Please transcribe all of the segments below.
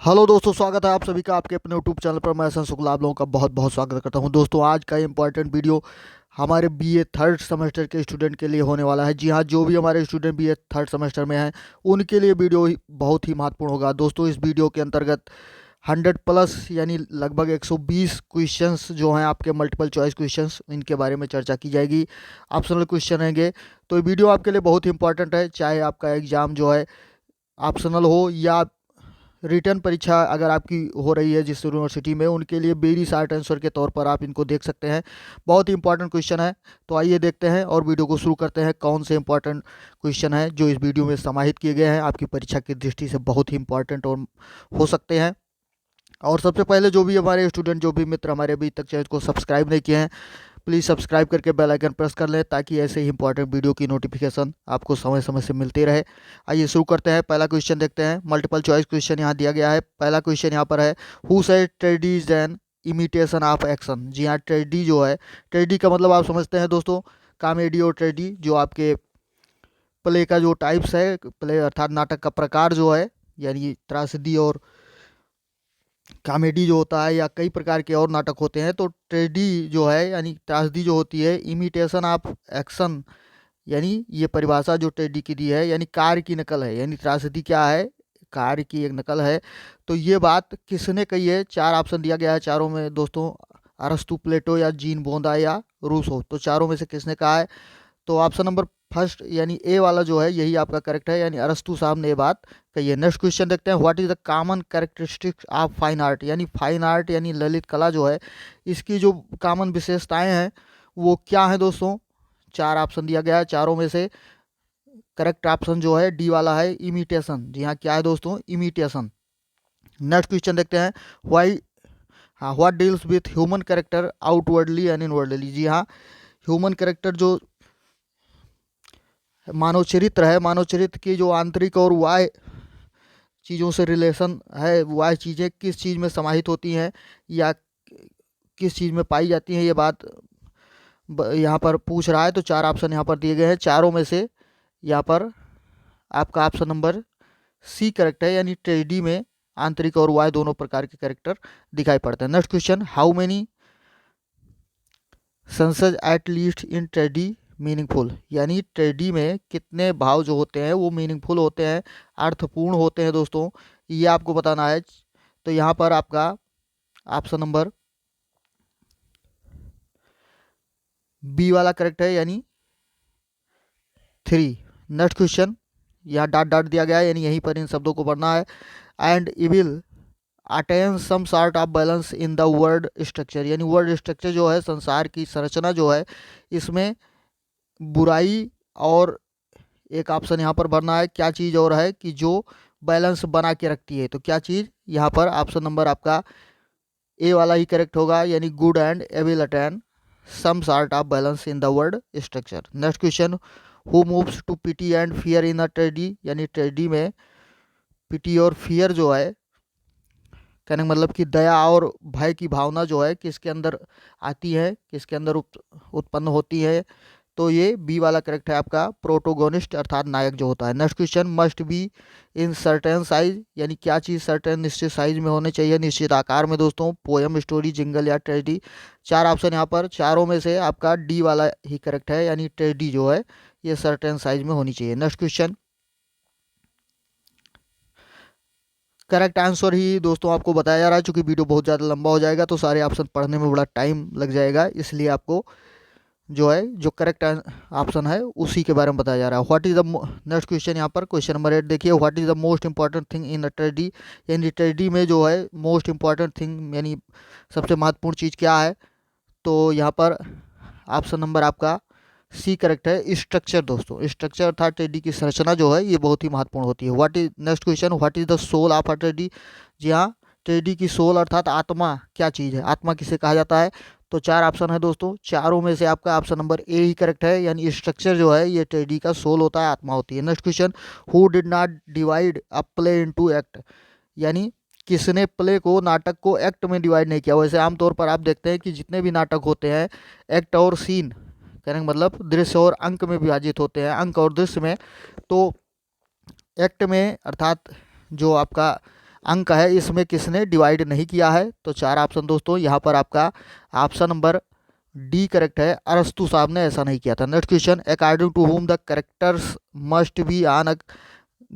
Hello दोस्तों, स्वागत है आप सभी का आपके अपने यूट्यूब चैनल पर। मैं हसन शुक्ला आप लोगों का बहुत बहुत स्वागत करता हूं। दोस्तों, आज का इंपॉर्टेंट वीडियो हमारे बीए थर्ड सेमेस्टर के स्टूडेंट के लिए होने वाला है। जी हाँ, जो भी हमारे स्टूडेंट बीए थर्ड सेमेस्टर में हैं उनके लिए वीडियो बहुत ही महत्वपूर्ण होगा। दोस्तों, इस वीडियो के अंतर्गत 100+ यानी लगभग 120 क्वेश्चंस जो हैं आपके मल्टीपल चॉइस क्वेश्चंस, इनके बारे में चर्चा की जाएगी। ऑप्शनल क्वेश्चन रहेंगे। तो ये वीडियो आपके लिए बहुत ही इंपॉर्टेंट है, चाहे आपका एग्ज़ाम जो है ऑप्शनल हो या रिटर्न परीक्षा अगर आपकी हो रही है जिस यूनिवर्सिटी में, उनके लिए वेरी शॉर्ट आंसर के तौर पर आप इनको देख सकते हैं। बहुत ही इंपॉर्टेंट क्वेश्चन है। तो आइए देखते हैं और वीडियो को शुरू करते हैं। कौन से इंपॉर्टेंट क्वेश्चन है जो इस वीडियो में समाहित किए गए हैं, आपकी परीक्षा की दृष्टि से बहुत ही इंपॉर्टेंट और हो सकते हैं। और सबसे पहले जो भी हमारे स्टूडेंट, जो भी मित्र हमारे अभी तक चैनल को सब्सक्राइब नहीं किए हैं, प्लीज़ सब्सक्राइब करके बेल आइकन प्रेस कर लें ताकि ऐसे ही इंपॉर्टेंट वीडियो की नोटिफिकेशन आपको समय समय से मिलती रहे। आइए शुरू करते हैं। पहला क्वेश्चन देखते हैं। मल्टीपल चॉइस क्वेश्चन यहाँ दिया गया है। पहला क्वेश्चन यहाँ पर है, who said tragedy is an imitation of action. जी हाँ, ट्रेडी जो है, ट्रेडी का मतलब आप समझते हैं दोस्तों, कॉमेडी और ट्रेडी जो आपके प्ले का जो टाइप्स है, प्ले अर्थात नाटक का प्रकार जो है, यानी त्रासदी और कॉमेडी जो होता है या कई प्रकार के और नाटक होते हैं। तो ट्रेडी जो है यानी त्रासदी जो होती है, इमिटेशन ऑफ एक्शन, यानी ये परिभाषा जो ट्रेडी की दी है, यानी कार्य की नकल है। यानी त्रासदी क्या है? कार्य की एक नकल है। तो ये बात किसने कही है? चार ऑप्शन दिया गया है। चारों में दोस्तों, अरस्तु, प्लेटो या जीन बोंदा या रूसो, तो चारों में से किसने कहा है? तो ऑप्शन नंबर फर्स्ट यानी ए वाला जो है, यही आपका करेक्ट है, यानी अरस्तु साहब ने ये बात कही है। नेक्स्ट क्वेश्चन देखते हैं। What is the common characteristics of fine art. यानी फाइन आर्ट यानी ललित कला जो है, इसकी जो कॉमन विशेषताएं हैं वो क्या है दोस्तों? चार ऑप्शन दिया गया है, चारों में से करेक्ट ऑप्शन जो है डी वाला है, इमिटेशन। जी हाँ, क्या है दोस्तों? इमिटेशन। नेक्स्ट क्वेश्चन देखते हैं। वाई हाँ, what deals with human character outwardly and inwardly. जी हाँ, ह्यूमन कैरेक्टर जो मानव चरित्र है, मानव चरित्र की जो आंतरिक और बाह्य चीज़ों से रिलेशन है, बाह्य चीज़ें किस चीज़ में समाहित होती हैं या किस चीज़ में पाई जाती हैं, ये बात यहाँ पर पूछ रहा है। तो चार ऑप्शन यहाँ पर दिए गए हैं, चारों में से यहाँ पर आपका ऑप्शन नंबर सी करेक्ट है, यानी ट्रेडी में आंतरिक और बाह्य दोनों प्रकार के कैरेक्टर दिखाई पड़ते हैं। Next question, how many senses at least in treaty meaningful. यानी ट्रेडी में कितने भाव जो होते हैं वो मीनिंगफुल होते हैं, अर्थपूर्ण होते हैं दोस्तों, ये आपको बताना है। तो यहाँ पर आपका ऑप्शन नंबर बी वाला करेक्ट है, यानी 3। नेक्स्ट क्वेश्चन, यहाँ डॉट डॉट दिया गया है, यानी यहीं पर इन शब्दों को पढ़ना है। And evil attain some sort of balance in the word structure. यानी वर्ड स्ट्रक्चर जो है, संसार की संरचना जो है, इसमें बुराई और एक ऑप्शन यहाँ पर भरना है, क्या चीज़ और है कि जो बैलेंस बना के रखती है। तो क्या चीज़? यहाँ पर ऑप्शन नंबर आपका ए वाला ही करेक्ट होगा, यानी good and evil attain some sort of balance in the word structure. Next question, who moves to pity and fear in a tragedy. यानी ट्रेडी में पिटी और फियर जो है, कहने का मतलब कि दया और भय की भावना जो है किसके अंदर आती है, किसके अंदर उत्पन्न होती है। तो ये बी वाला करेक्ट है आपका, प्रोटोगोनिस्ट अर्थात नायक जो होता है। Next question, must be in certain size. यानी क्या चीज़ सर्टेन निश्चित साइज में होने चाहिए, निश्चित आकार में दोस्तों? पोएम, स्टोरी, जिंगल या ट्रेडी। चार ऑप्शन यहाँ पर, चारों में से आपका डी वाला ही करेक्ट है, यानी ट्रेडी जो है ये सर्टेन साइज में होनी चाहिए। नेक्स्ट क्वेश्चन, करेक्ट आंसर ही दोस्तों आपको बताया जा रहा है। चूंकि वीडियो बहुत ज़्यादा लंबा हो जाएगा तो सारे ऑप्शन पढ़ने में बड़ा टाइम लग जाएगा, इसलिए आपको जो है जो करेक्ट ऑप्शन है उसी के बारे में बताया जा रहा है। What is the next question, यहाँ पर क्वेश्चन नंबर 8 देखिए। What is the most important thing in a tragedy. यानी ट्रेडी में जो है मोस्ट इंपॉर्टेंट थिंग यानी सबसे महत्वपूर्ण चीज़ क्या है? तो यहाँ पर ऑप्शन नंबर आपका सी करेक्ट है, स्ट्रक्चर दोस्तों। स्ट्रक्चर अर्थात ट्रेडी की संरचना जो है ये बहुत ही महत्वपूर्ण होती है। What is next question, what is the soul of a tragedy. जी हाँ, ट्रेडी की सोल अर्थात आत्मा क्या चीज़ है, आत्मा किसे कहा जाता है? तो चार ऑप्शन है दोस्तों, चारों में से आपका ऑप्शन नंबर ए ही करेक्ट है, यानी स्ट्रक्चर जो है ये ट्रेडी का सोल होता है, आत्मा होती है। Next question, who did not divide a play into act. यानी किसने प्ले को, नाटक को एक्ट में डिवाइड नहीं किया। वैसे आमतौर पर आप देखते हैं कि जितने भी नाटक होते हैं, एक्ट और सीन, कहने का मतलब दृश्य और अंक में विभाजित होते हैं, अंक और दृश्य में। तो एक्ट में अर्थात जो आपका अंक है इसमें किसने डिवाइड नहीं किया है? तो 4 ऑप्शन दोस्तों, यहाँ पर आपका ऑप्शन नंबर डी करेक्ट है, अरस्तु साहब ने ऐसा नहीं किया था। Next question, according to whom the characters must be on a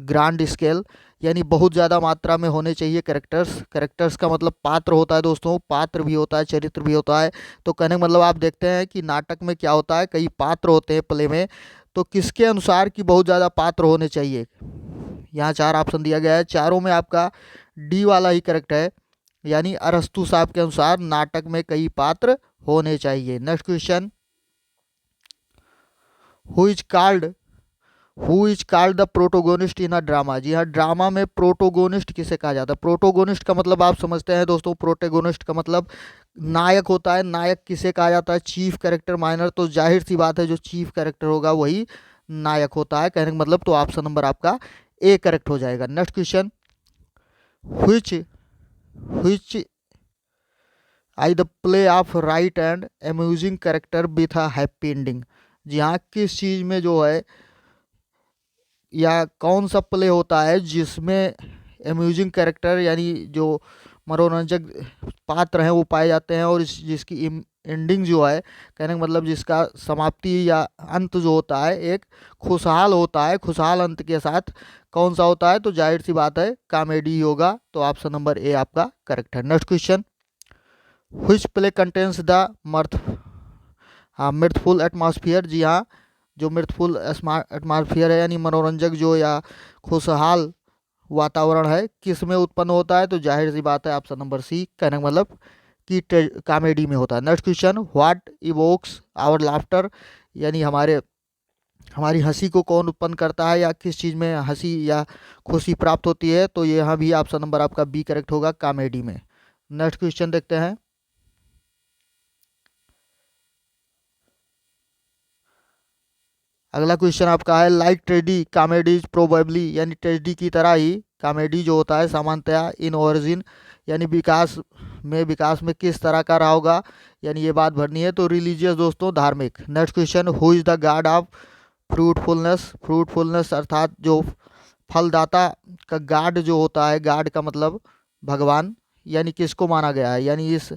grand scale, यानी बहुत ज़्यादा मात्रा में होने चाहिए करेक्टर्स। करेक्टर्स का मतलब पात्र होता है दोस्तों, पात्र भी होता है, चरित्र भी होता है। तो कहने का मतलब आप देखते हैं कि नाटक में क्या होता है, कई पात्र होते हैं प्ले में, तो किसके अनुसार कि बहुत ज़्यादा पात्र होने चाहिए? यहाँ 4 ऑप्शन दिया गया है, चारों में आपका डी वाला ही करेक्ट है, यानी अरस्तु साहब के अनुसार नाटक में कई पात्र होने चाहिए। Next question, who is called the protagonist in a drama? जी हाँ, ड्रामा में प्रोटोगोनिस्ट किसे कहा जाता है? प्रोटोगोनिस्ट का मतलब आप समझते हैं दोस्तों, प्रोटेगोनिस्ट का मतलब नायक होता है। नायक किसे कहा जाता है? चीफ कैरेक्टर माइनर, तो जाहिर सी बात है जो चीफ कैरेक्टर होगा वही नायक होता है, कहने का मतलब। तो ऑप्शन नंबर आपका ए करेक्ट हो जाएगा। Next question, which I the play of right and amusing character with a happy ending? जी हाँ, किस चीज़ में जो है या कौन सा प्ले होता है जिसमें अम्यूजिंग कैरेक्टर यानी जो मनोरंजक पात्र हैं वो पाए जाते हैं, और जिसकी एंडिंग जो है, कहने का मतलब जिसका समाप्ति या अंत जो होता है एक खुशहाल होता है, खुशहाल अंत के साथ, कौन सा होता है? तो जाहिर सी बात है कॉमेडी ही होगा। तो ऑप्शन नंबर ए आपका करेक्ट है। Next question, which play contains the mirthful atmosphere? जी हाँ, जो मिर्थफुल एटमॉस्फेयर है यानी मनोरंजक जो या खुशहाल वातावरण है, किस में उत्पन्न होता है? तो जाहिर सी बात है ऑप्शन नंबर सी, कहने का मतलब कि कॉमेडी में होता है। Next question, what evokes our laughter? यानी हमारी हंसी को कौन उत्पन्न करता है या किस चीज़ में हंसी या खुशी प्राप्त होती है? तो ये यहाँ भी ऑप्शन नंबर आपका बी करेक्ट होगा, कॉमेडी में। नेक्स्ट क्वेश्चन देखते हैं, अगला क्वेश्चन आपका है, लाइक ट्रेडी कॉमेडी प्रोबेबली, यानी ट्रेडी की तरह ही कॉमेडी जो होता है सामान्यतया इन ओरिजिन यानी विकास में किस तरह का रहा होगा, यानी ये बात भरनी है। तो रिलीजियस दोस्तों, धार्मिक। Next question, who is the God of fruitfulness अर्थात जो फलदाता का गॉड जो होता है, गॉड का मतलब भगवान, यानी किसको माना गया है? यानी इस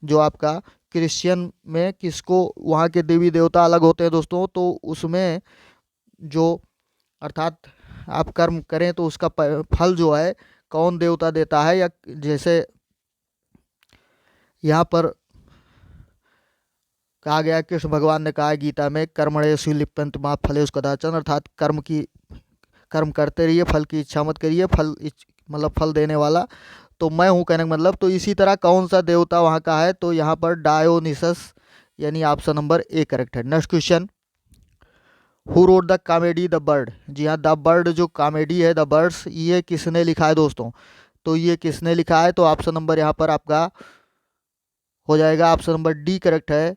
जो आपका क्रिश्चियन में किसको, वहाँ के देवी देवता अलग होते हैं दोस्तों, तो उसमें जो अर्थात आप कर्म करें तो उसका फल जो है कौन देवता देता है, या जैसे यहाँ पर कहा गया, कृष्ण भगवान ने कहा है गीता में, कर्मणेषु लिप्यन्ते मा फलेषु कदाचन, अर्थात कर्म करते रहिए, फल की इच्छा मत करिए, मतलब फल देने वाला तो मैं हूँ, कहने का मतलब। तो इसी तरह कौन सा देवता वहाँ का है? तो यहाँ पर डायोनिसस, यानी ऑप्शन नंबर ए करेक्ट है। Next question, who wrote the comedy the bird? जी हाँ, द बर्ड जो कॉमेडी है, द बर्ड्स, ये किसने लिखा है दोस्तों? तो ये किसने लिखा है? तो ऑप्शन नंबर यहाँ पर आपका हो जाएगा ऑप्शन नंबर डी करेक्ट है,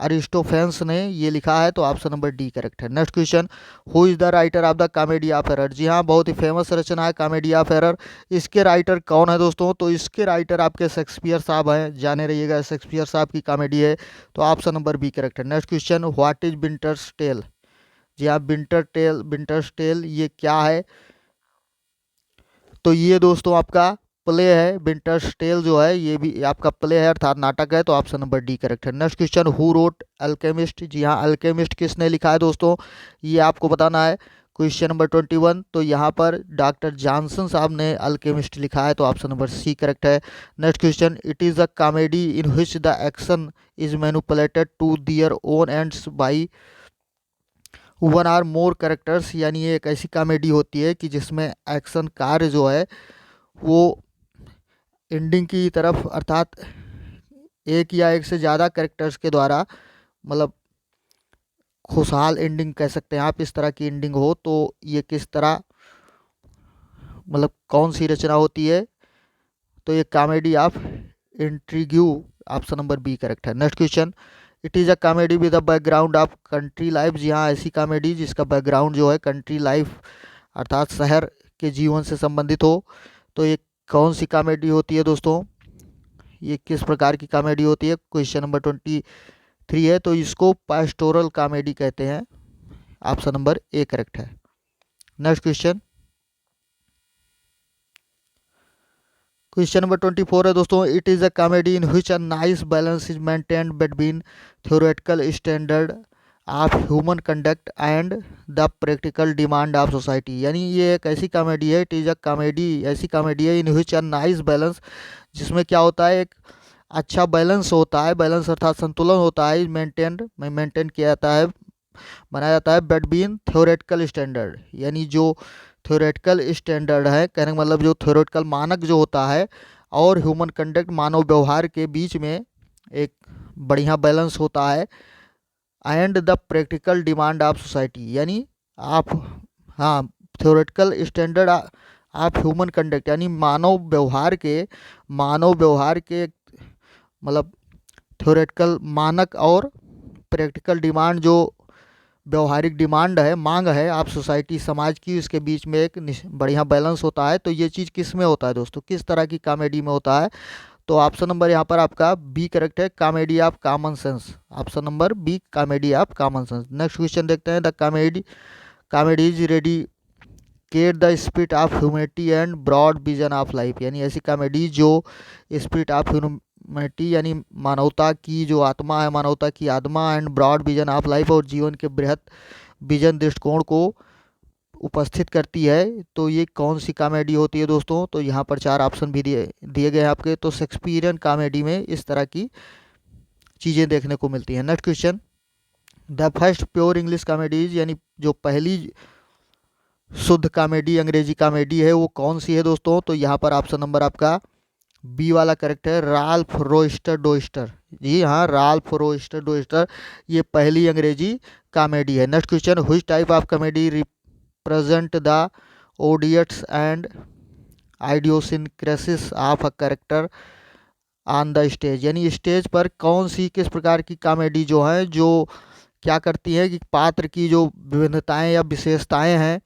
अरिस्टोफेंस ने ये लिखा है। तो ऑप्शन नंबर डी करेक्ट है। Next question, who is the writer of the comedy of error? जी हाँ, बहुत ही फेमस रचना है कॉमेडी ऑफ एरर। इसके राइटर कौन है दोस्तों? तो इसके राइटर आपके शेक्सपियर साहब हैं, जाने रहिएगा, शेक्सपियर साहब की कॉमेडी है। तो ऑप्शन नंबर बी करेक्ट है। Next question, what is winter's tale? जी हाँ, विंटर्स टेल ये क्या है? तो ये दोस्तों आपका प्ले है, विंटर्स टेल जो है ये भी आपका प्ले है अर्थात नाटक है। तो ऑप्शन नंबर डी करेक्ट है। Next question, who wrote alchemist? जी हाँ, अल्केमिस्ट किसने लिखा है दोस्तों, ये आपको बताना है। क्वेश्चन नंबर 21, तो यहाँ पर डॉक्टर जॉनसन साहब ने अल्केमिस्ट लिखा है। तो ऑप्शन नंबर सी करेक्ट है। Next question, it is a comedy in which the action is manipulated to their own ends by one or more characters, यानी ये एक ऐसी कॉमेडी होती है कि जिसमें एक्शन कार्य जो है वो एंडिंग की तरफ अर्थात एक या एक से ज़्यादा कैरेक्टर्स के द्वारा, मतलब खुशहाल एंडिंग कह सकते हैं आप, इस तरह की एंडिंग हो। तो ये किस तरह, मतलब कौन सी रचना होती है? तो ये comedy of intrigue, option number B correct है। Next question, it is a comedy with a background of country life? जी हाँ, ऐसी कॉमेडी जिसका बैकग्राउंड जो है कंट्री लाइफ अर्थात शहर के जीवन से संबंधित हो। तो ये कौन सी कॉमेडी होती है दोस्तों, ये किस प्रकार की कॉमेडी होती है? क्वेश्चन नंबर 23 है, तो इसको पास्टोरल कॉमेडी कहते हैं। ऑप्शन नंबर ए करेक्ट है। नेक्स्ट क्वेश्चन, क्वेश्चन नंबर 24 है दोस्तों, it is a comedy in which a nice balance is maintained between theoretical standard of human conduct and the practical demand of society. यानी ये एक ऐसी comedy है, it is a comedy, ऐसी comedy है इन विच a nice balance, जिसमें क्या होता है, एक अच्छा बैलेंस होता है, बैलेंस अर्थात संतुलन होता है, मेंटेन किया जाता है, बनाया जाता है बिटवीन थ्योरेटिकल स्टैंडर्ड, यानी जो थ्योरेटिकल स्टैंडर्ड है, कहने का मतलब जो थ्योरेटिकल मानक जो होता है और ह्यूमन कंडक्ट मानव व्यवहार के बीच में एक बढ़िया बैलेंस होता है, and the practical demand of society, यानी आप, हाँ, theoretical standard of human conduct यानी मानव व्यवहार के मतलब थ्योरेटिकल मानक और प्रैक्टिकल डिमांड जो व्यवहारिक डिमांड है, मांग है आप सोसाइटी समाज की, उसके बीच में एक बढ़िया बैलेंस होता है। तो ये चीज़ किस में होता है दोस्तों, किस तरह की कॉमेडी में होता है? तो ऑप्शन नंबर यहाँ पर आपका बी करेक्ट है, comedy of common sense. Option number b, comedy of common sense. Next question देखते हैं, the comedy is radiate the spirit of humanity and broad vision of life, यानी ऐसी comedy जो spirit of humanity यानी मानवता की जो आत्मा है, मानवता की आत्मा, and broad vision of life और जीवन के बृहत विजन दृष्टिकोण को उपस्थित करती है। तो ये कौन सी कॉमेडी होती है दोस्तों? तो यहाँ पर 4 ऑप्शन भी दिए गए हैं आपके। तो शेक्सपियरियन कॉमेडी में इस तरह की चीज़ें देखने को मिलती हैं। Next question, the first pure English comedies, यानी जो पहली शुद्ध कॉमेडी अंग्रेजी कॉमेडी है वो कौन सी है दोस्तों? तो यहाँ पर ऑप्शन नंबर आपका बी वाला करेक्ट है, राल्फ रोइस्टर डोइस्टर। जी हाँ, राल्फ रोइस्टर डोइस्टर ये पहली अंग्रेजी कॉमेडी है। Next question, which type of comedy represent the audience and idiosyncrasies of a character on the stage, यानी स्टेज पर कौन सी किस प्रकार की कॉमेडी जो है, जो क्या करती है कि पात्र की जो विभिन्नताएं या विशेषताएं हैं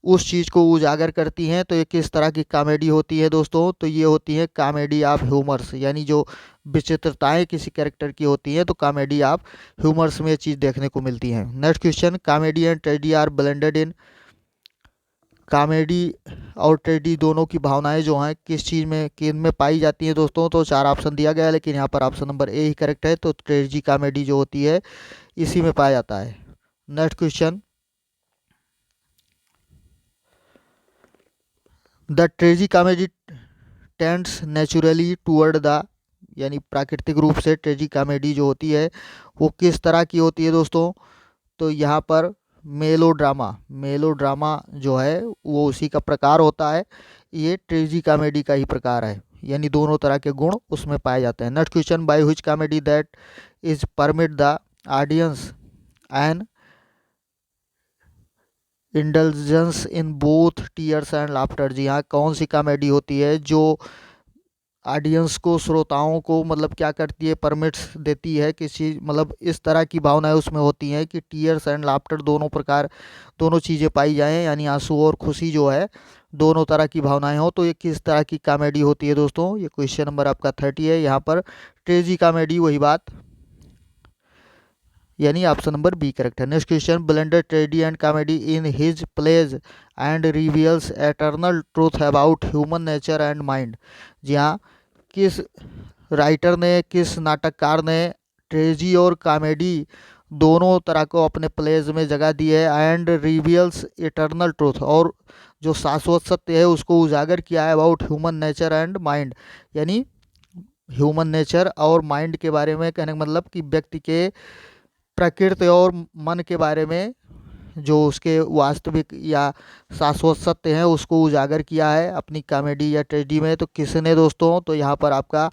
उस चीज़ को उजागर करती हैं। तो ये किस तरह की कॉमेडी होती है दोस्तों? तो ये होती है कॉमेडी ऑफ ह्यूमर्स, यानी जो विचित्रताएं किसी कैरेक्टर की होती हैं तो कॉमेडी ऑफ ह्यूमर्स में ये चीज़ देखने को मिलती हैं। Next question, comedy and tragedy are blended in, comedy और ट्रेजेडी दोनों की भावनाएं जो हैं किस चीज़ में, किन में पाई जाती हैं दोस्तों? तो 4 ऑप्शन दिया गया है, लेकिन यहाँ पर ऑप्शन नंबर ए ही करेक्ट है। तो ट्रेजेडी कॉमेडी जो होती है इसी में पाया जाता है। Next question, the ट्रेजी comedy tends naturally toward the, यानी प्राकृतिक रूप से ट्रेजी कॉमेडी जो होती है वो किस तरह की होती है दोस्तों? तो यहाँ पर मेलोड्रामा जो है वो उसी का प्रकार होता है, ये ट्रेजी कॉमेडी का ही प्रकार है, यानी दोनों तरह के गुण उसमें पाए जाते हैं। Next question, by which comedy that is permit the audience and indulgence in both tears and laughter, जी हाँ, कौन सी कॉमेडी होती है जो ऑडियंस को, श्रोताओं को मतलब क्या करती है, परमिट्स देती है किसी, मतलब इस तरह की भावनाएं उसमें होती हैं कि टीयर्स एंड लाफ्टर दोनों चीज़ें पाई जाएं, यानी आंसू और खुशी जो है दोनों तरह की भावनाएं हो। तो ये किस तरह की कॉमेडी होती है दोस्तों? ये क्वेश्चन नंबर आपका 30 है। यहाँ पर ट्रेजी कॉमेडी वही बात, यानी ऑप्शन नंबर बी करेक्ट है। Next question, blended tragedy and comedy in his plays and reveals eternal truth about human nature and mind, जी हाँ, किस राइटर ने, किस नाटककार ने ट्रेजी और कॉमेडी दोनों तरह को अपने प्लेज में जगह दी है, एंड रिवील्स इटर्नल ट्रूथ, और जो शाश्वत सत्य है उसको उजागर किया है, about human nature and mind, यानी ह्यूमन नेचर और माइंड के बारे में, कहने का मतलब कि व्यक्ति के प्रकृति और मन के बारे में जो उसके वास्तविक या शाश्वत सत्य हैं उसको उजागर किया है अपनी कॉमेडी या ट्रेजेडी में। तो किसने दोस्तों? तो यहाँ पर आपका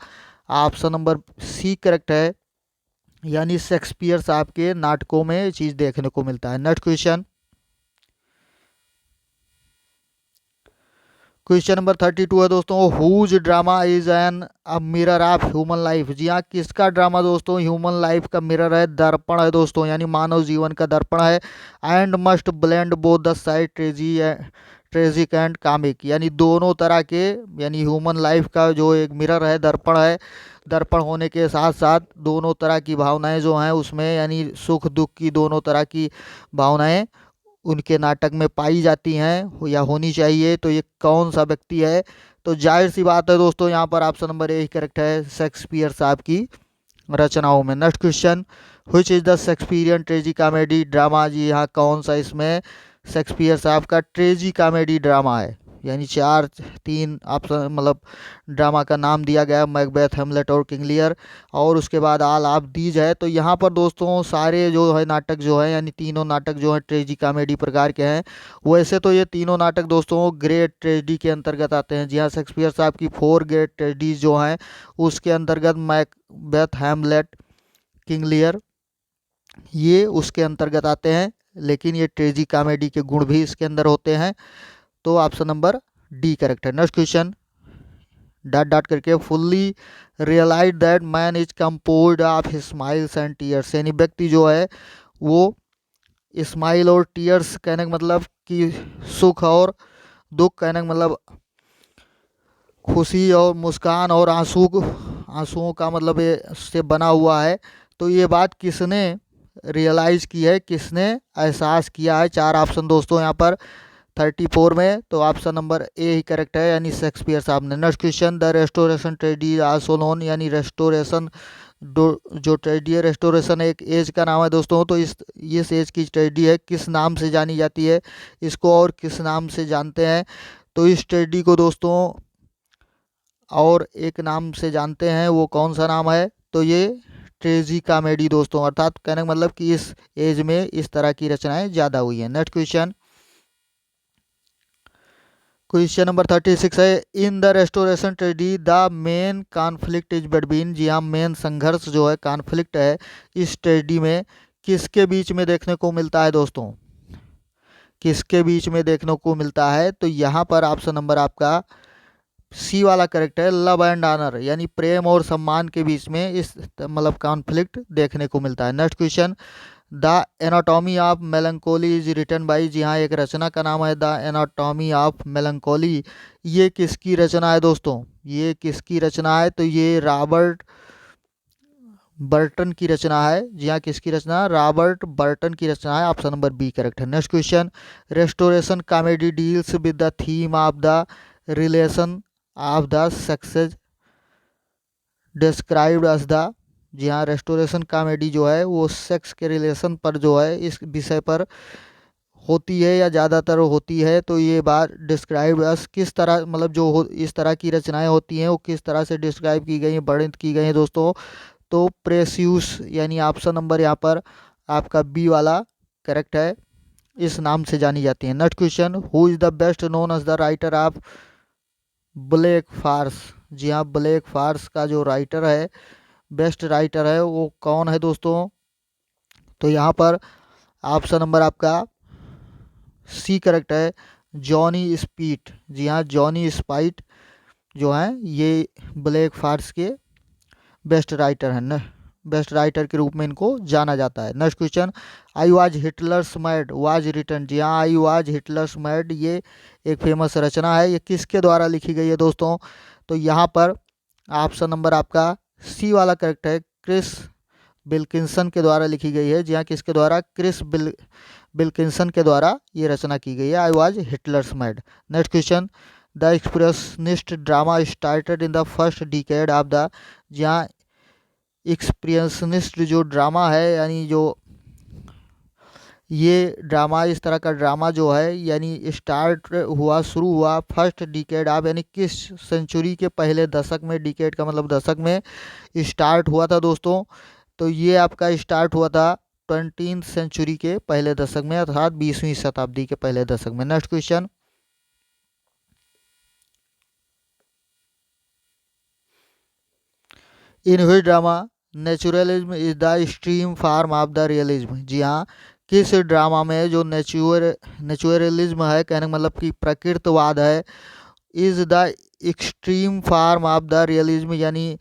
ऑप्शन नंबर सी करेक्ट है, यानी शेक्सपियर साहब के नाटकों में ये चीज़ देखने को मिलता है। नेक्स्ट क्वेश्चन नंबर 32 है दोस्तों, whose drama is an a mirror of human life, जी हाँ, किसका ड्रामा दोस्तों ह्यूमन लाइफ का मिरर है, दर्पण है दोस्तों, यानी मानव जीवन का दर्पण है, and must blend both the side tragic and comic, यानी दोनों तरह के, यानी ह्यूमन लाइफ का जो एक मिरर है, दर्पण है, दर्पण होने के साथ साथ दोनों तरह की भावनाएं जो हैं उसमें, यानी सुख दुख की दोनों तरह की भावनाएं उनके नाटक में पाई जाती हैं या होनी चाहिए। तो ये कौन सा व्यक्ति है? तो जाहिर सी बात है दोस्तों, यहाँ पर ऑप्शन नंबर ए ही करेक्ट है शेक्सपियर साहब की रचनाओं में। Next question, which is the Shakespearean tragicomedy drama, जी यहाँ कौन सा इसमें शेक्सपियर साहब का ट्रेजी कॉमेडी ड्रामा है। यानी चार तीन ऑप्शन मतलब ड्रामा का नाम दिया गया, मैकबेथ, हेमलेट और किंग लियर, और उसके बाद आल ऑफ दीज है। तो यहाँ पर दोस्तों सारे जो है नाटक जो है यानी तीनों नाटक जो है ट्रेजी कॉमेडी प्रकार के हैं। वैसे तो ये तीनों नाटक दोस्तों ग्रेट ट्रेजेडी के अंतर्गत आते हैं। जी हाँ, शेक्सपियर साहब की 4 ग्रेट ट्रेजेडीज जो हैं उसके अंतर्गत मैकबेथ, हेमलेट, किंग लियर ये उसके अंतर्गत आते हैं, लेकिन ये ट्रेजी कॉमेडी के गुण भी इसके अंदर होते हैं। तो ऑप्शन नंबर डी करेक्ट है। नेक्स्ट क्वेश्चन, डॉट डॉट करके, fully realise that man is composed of smiles and tears, यानी व्यक्ति जो है वो स्माइल और टीयर्स कहने का मतलब कि सुख और दुख कहने का मतलब खुशी और मुस्कान और आंसुओं का मतलब ये से बना हुआ है। तो ये बात किसने रियलाइज़ की है, किसने एहसास किया है। चार ऑप्शन दोस्तों यहाँ पर 34 में, तो ऑप्शन नंबर ए ही करेक्ट है यानी शेक्सपियर साहब ने। Next question, the restoration tragedy also known, यानी रेस्टोरेशन जो ट्रेजेडी है, रेस्टोरेशन एक एज का नाम है दोस्तों। तो इस एज की ट्रेजेडी है किस नाम से जानी जाती है, इसको और किस नाम से जानते हैं। तो इस ट्रेजेडी को दोस्तों और एक नाम से जानते हैं, वो कौन सा नाम है, तो ये ट्रेजी कॉमेडी दोस्तों, अर्थात कहने का मतलब कि इस एज में इस तरह की रचनाएं ज़्यादा हुई हैं। नेक्स्ट क्वेश्चन, क्वेश्चन नंबर 36 है, in the restoration tragedy the main conflict is between, जी हाँ मेन संघर्ष जो है कॉन्फ्लिक्ट है इस ट्रेजेडी में किसके बीच में देखने को मिलता है दोस्तों, किसके बीच में देखने को मिलता है। तो यहाँ पर ऑप्शन नंबर आपका सी वाला करेक्ट है, लव एंड ऑनर, यानी प्रेम और सम्मान के बीच में इस मतलब कॉन्फ्लिक्ट देखने को मिलता है। Next question, the anatomy of melancholy is written by, जी हाँ एक रचना का नाम है द एनाटॉमी ऑफ मेलंकोली। ये किसकी रचना है दोस्तों, ये किसकी रचना है, तो ये रॉबर्ट बर्टन की रचना है। जी हाँ किसकी रचना, रॉबर्ट बर्टन की रचना है। ऑप्शन नंबर बी करेक्ट है। Next question, restoration comedy deals with the theme of the relation of the success described as the, जी हाँ रेस्टोरेशन कॉमेडी जो है वो सेक्स के रिलेशन पर जो है इस विषय पर होती है या ज़्यादातर होती है। तो ये बात डिस्क्राइब एज किस तरह मतलब जो इस तरह की रचनाएं होती हैं वो किस तरह से डिस्क्राइब की गई हैं, वर्णित की गई हैं दोस्तों। तो प्रेस्यूस यानी ऑप्शन नंबर यहाँ पर आपका बी वाला करेक्ट है, इस नाम से जानी जाती है। Next question, who is the best known as the writer of black farce, जी हाँ ब्लैक फार्स का जो राइटर है बेस्ट राइटर है वो कौन है दोस्तों। तो यहाँ पर ऑप्शन नंबर आपका सी करेक्ट है, जॉनी स्पीट, जी हाँ जॉनी स्पाइट जो हैं ये ब्लैक फार्स के बेस्ट राइटर हैं न, बेस्ट राइटर के रूप में इनको जाना जाता है। Next question, I was Hitler's maid was written, जी हाँ आई वाज हिटलर्स मैड ये एक फेमस रचना है, ये किसके द्वारा लिखी गई है दोस्तों। तो यहाँ पर ऑप्शन नंबर आपका सी वाला करेक्ट है, क्रिस बिल्किंसन के द्वारा लिखी गई है। जी हाँ किसके द्वारा, क्रिस बिल्किंसन के द्वारा ये रचना की गई है, आई was Hitler's mad. Next question, the expressionist drama started in the first decade of the, जहाँ एक्सप्रेशनिस्ट जो ड्रामा है यानी जो ये ड्रामा इस तरह का ड्रामा जो है यानी स्टार्ट हुआ शुरू हुआ फर्स्ट डिकेड ऑफ यानी किस सेंचुरी के पहले दशक में, डिकेड का मतलब दशक में स्टार्ट हुआ था दोस्तों। तो ये आपका स्टार्ट हुआ था 20th सेंचुरी के पहले दशक में अर्थात 20वीं शताब्दी के पहले दशक में। Next question, in which drama naturalism is the extreme form of the realism, जी हाँ किस ड्रामा में जो नेचुरलिज्म है कहने का मतलब कि प्रकृतवाद है, is the extreme form of the realism यानी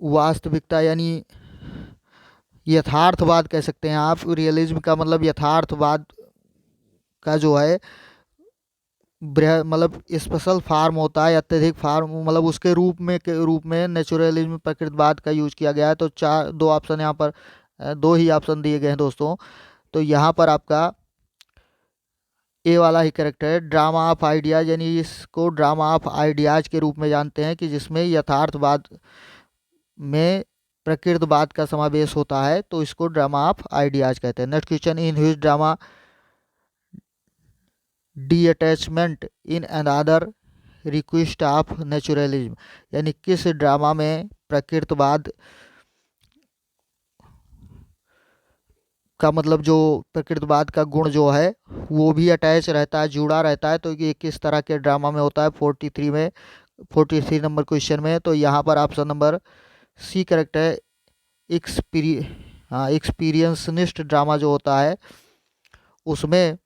वास्तविकता यानी यथार्थवाद कह सकते हैं आप, रियलिज्म का मतलब यथार्थवाद का जो है मतलब स्पेशल फार्म होता है, अत्यधिक फार्म मतलब उसके रूप में नेचुरलिज्म प्रकृतवाद का यूज किया गया है। तो दो ऑप्शन यहाँ पर दो ही ऑप्शन दिए गए हैं दोस्तों। तो यहाँ पर आपका ए वाला ही करेक्ट है। ड्रामा ऑफ आइडियाज, यानी इसको ड्रामा ऑफ आइडियाज के रूप में जानते हैं कि जिसमें यथार्थवाद में प्रकृतवाद का समावेश होता है, तो इसको ड्रामा ऑफ आइडियाज कहते हैं। Next question, in which drama D attachment in another request of naturalism, यानी किस ड्रामा में प्रकृतवाद का मतलब जो प्रकृतवाद का गुण जो है वो भी अटैच रहता है, जुड़ा रहता है, तो ये किस तरह के ड्रामा में होता है 43 में, 43 नंबर क्वेश्चन में। तो यहाँ पर ऑप्शन नंबर सी करेक्ट है। एक्सपीरियंसनिस्ट ड्रामा जो होता है उसमें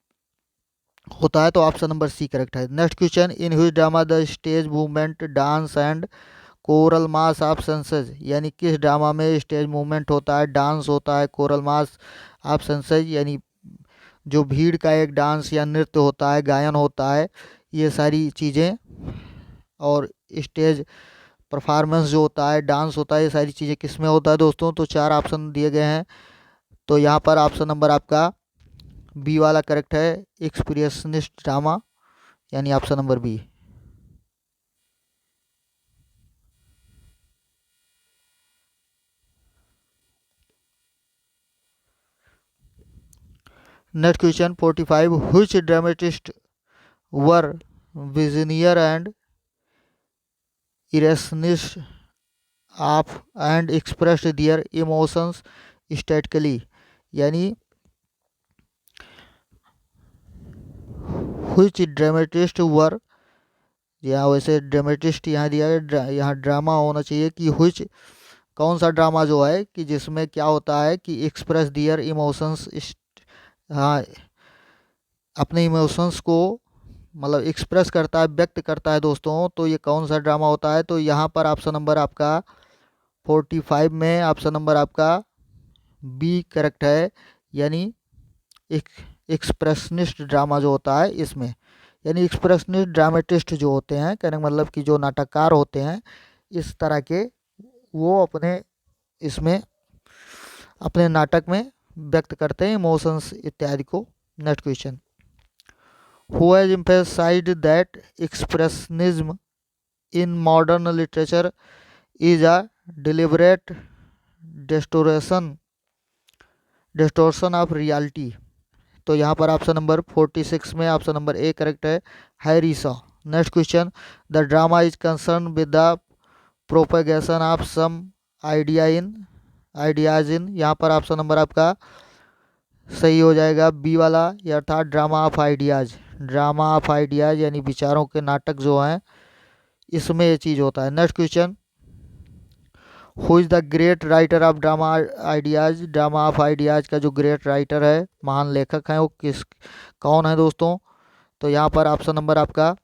होता है, तो ऑप्शन नंबर सी करेक्ट है। Next question, in which drama the stage movement dance and coral mass of senses, यानी किस ड्रामा में स्टेज मूवमेंट होता है, डांस होता है, कोरल मास ऑफ सेंसेज यानी जो भीड़ का एक डांस या नृत्य होता है, गायन होता है, ये सारी चीज़ें, और स्टेज परफॉर्मेंस जो होता है, डांस होता है, ये सारी चीज़ें किस में होता है दोस्तों। तो 4 ऑप्शन दिए गए हैं, तो यहाँ पर ऑप्शन नंबर आपका बी वाला करेक्ट है, एक्सपीरियंसनिस्ट ड्रामा, यानी option number B. Next question 45, which dramatist were visionary and irrationalist of and expressed their emotions statically, यानी व्हिच ड्रामेटिस्ट वर, यहाँ वैसे ड्रामेटिस्ट यहाँ दिया है, यहाँ ड्रामा होना चाहिए कि व्हिच कौन सा ड्रामा जो है कि जिसमें क्या होता है कि एक्सप्रेस दियर इमोशंस, हाँ अपने इमोशंस को मतलब एक्सप्रेस करता है, व्यक्त करता है दोस्तों, तो ये कौन सा ड्रामा होता है। तो यहाँ पर ऑप्शन नंबर आपका 45 में ऑप्शन नंबर आपका बी करेक्ट है, यानी एक्सप्रेशनिस्ट ड्रामा जो होता है इसमें, यानी एक्सप्रेशनिस्ट ड्रामेटिस्ट जो होते हैं, कहने का मतलब कि जो नाटककार होते हैं इस तरह के, वो अपने इसमें अपने नाटक में व्यक्त करते हैं इमोशंस इत्यादि को। Next question, who has emphasised that expressionism in modern literature is a deliberate distortion of reality, तो यहाँ पर ऑप्शन नंबर 46 में ऑप्शन नंबर ए करेक्ट है, हैरिसा। Next question, the drama is concern with the propagation of some ideas in, यहाँ पर option number आपका सही हो जाएगा बी वाला, अर्थात drama of ideas. Drama of ideas यानी विचारों के नाटक जो हैं इसमें ये चीज़ होता है। Next question, who is the great writer of drama ideas, drama of ideas का जो ग्रेट राइटर है, महान लेखक हैं, वो कौन है दोस्तों। तो यहाँ पर ऑप्शन नंबर आपका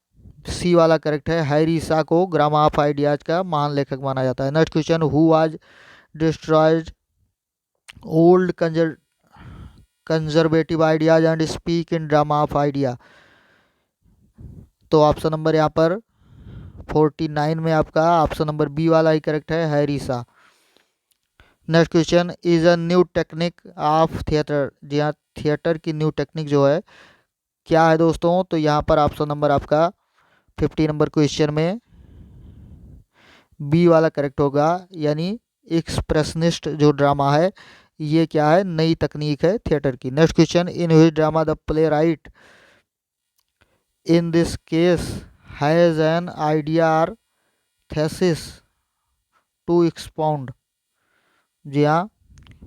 सी वाला करेक्ट है, हैरिसा को ड्रामा ऑफ आइडियाज का महान लेखक माना जाता है। Next question, who was destroyed old conservative ideas and speak in drama of idea, तो ऑप्शन नंबर यहाँ पर 49 में आपका ऑप्शन नंबर बी वाला ही करेक्ट है, हैरिसा। Next question, is a new technique of theatre, जी हाँ थिएटर की न्यू टेक्निक जो है क्या है दोस्तों। तो यहाँ पर ऑप्शन नंबर आपका 50 नंबर क्वेश्चन में बी वाला करेक्ट होगा, यानी एक्सप्रेशनिस्ट जो ड्रामा है ये क्या है, नई तकनीक है थिएटर की। Next question, in which drama the play right in this case has an idea और थेसिस टू एक्सपाउंड, जी हाँ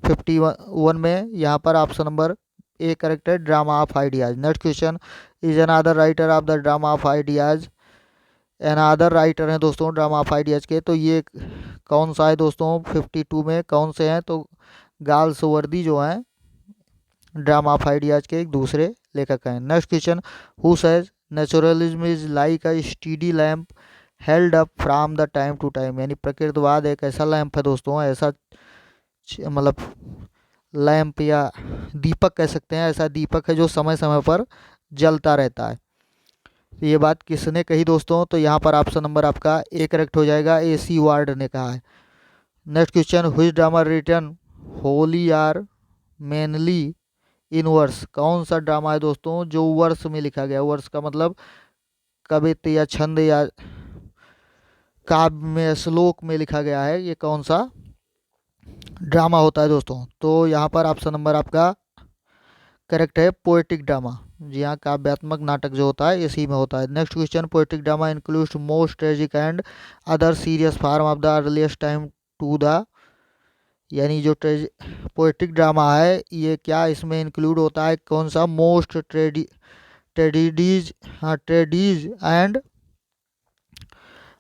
51 में यहाँ पर ऑप्शन नंबर ए करेक्ट है, drama of ideas. Next question, is another writer of the drama of ideas, another writer हैं दोस्तों drama of ideas के, तो ये कौन सा है दोस्तों 52 में कौन से हैं, तो गाल्सवर्दी जो हैं ड्रामा ऑफ आइडियाज के एक दूसरे लेखक हैं। Next question, who says naturalism is like a steady lamp held up from the time to time, यानी प्रकृतवाद एक ऐसा लैंप है दोस्तों, ऐसा मतलब लैंप या दीपक कह सकते हैं, ऐसा दीपक है जो समय समय पर जलता रहता है। तो ये बात किसने कही दोस्तों, तो यहाँ पर ऑप्शन नंबर आपका ए करेक्ट हो जाएगा, AC वार्ड ने कहा है। Next question, which drama written wholly or mainly in verse, कौन सा ड्रामा है दोस्तों जो वर्स में लिखा गया? वर्स का मतलब कवित्त या छंद या काव्य में, श्लोक में लिखा गया है, ये कौन सा ड्रामा होता है दोस्तों? तो यहाँ पर ऑप्शन नंबर आपका करेक्ट है, पोएटिक ड्रामा। जी हाँ, काव्यात्मक नाटक जो होता है इसी में होता है। Next question, poetic drama includes most tragic and other serious form of the earliest time to the, यानी जो पोएटिक ड्रामा है ये क्या इसमें इंक्लूड होता है? कौन सा? मोस्ट ट्रेडिडीज, हाँ tragedies and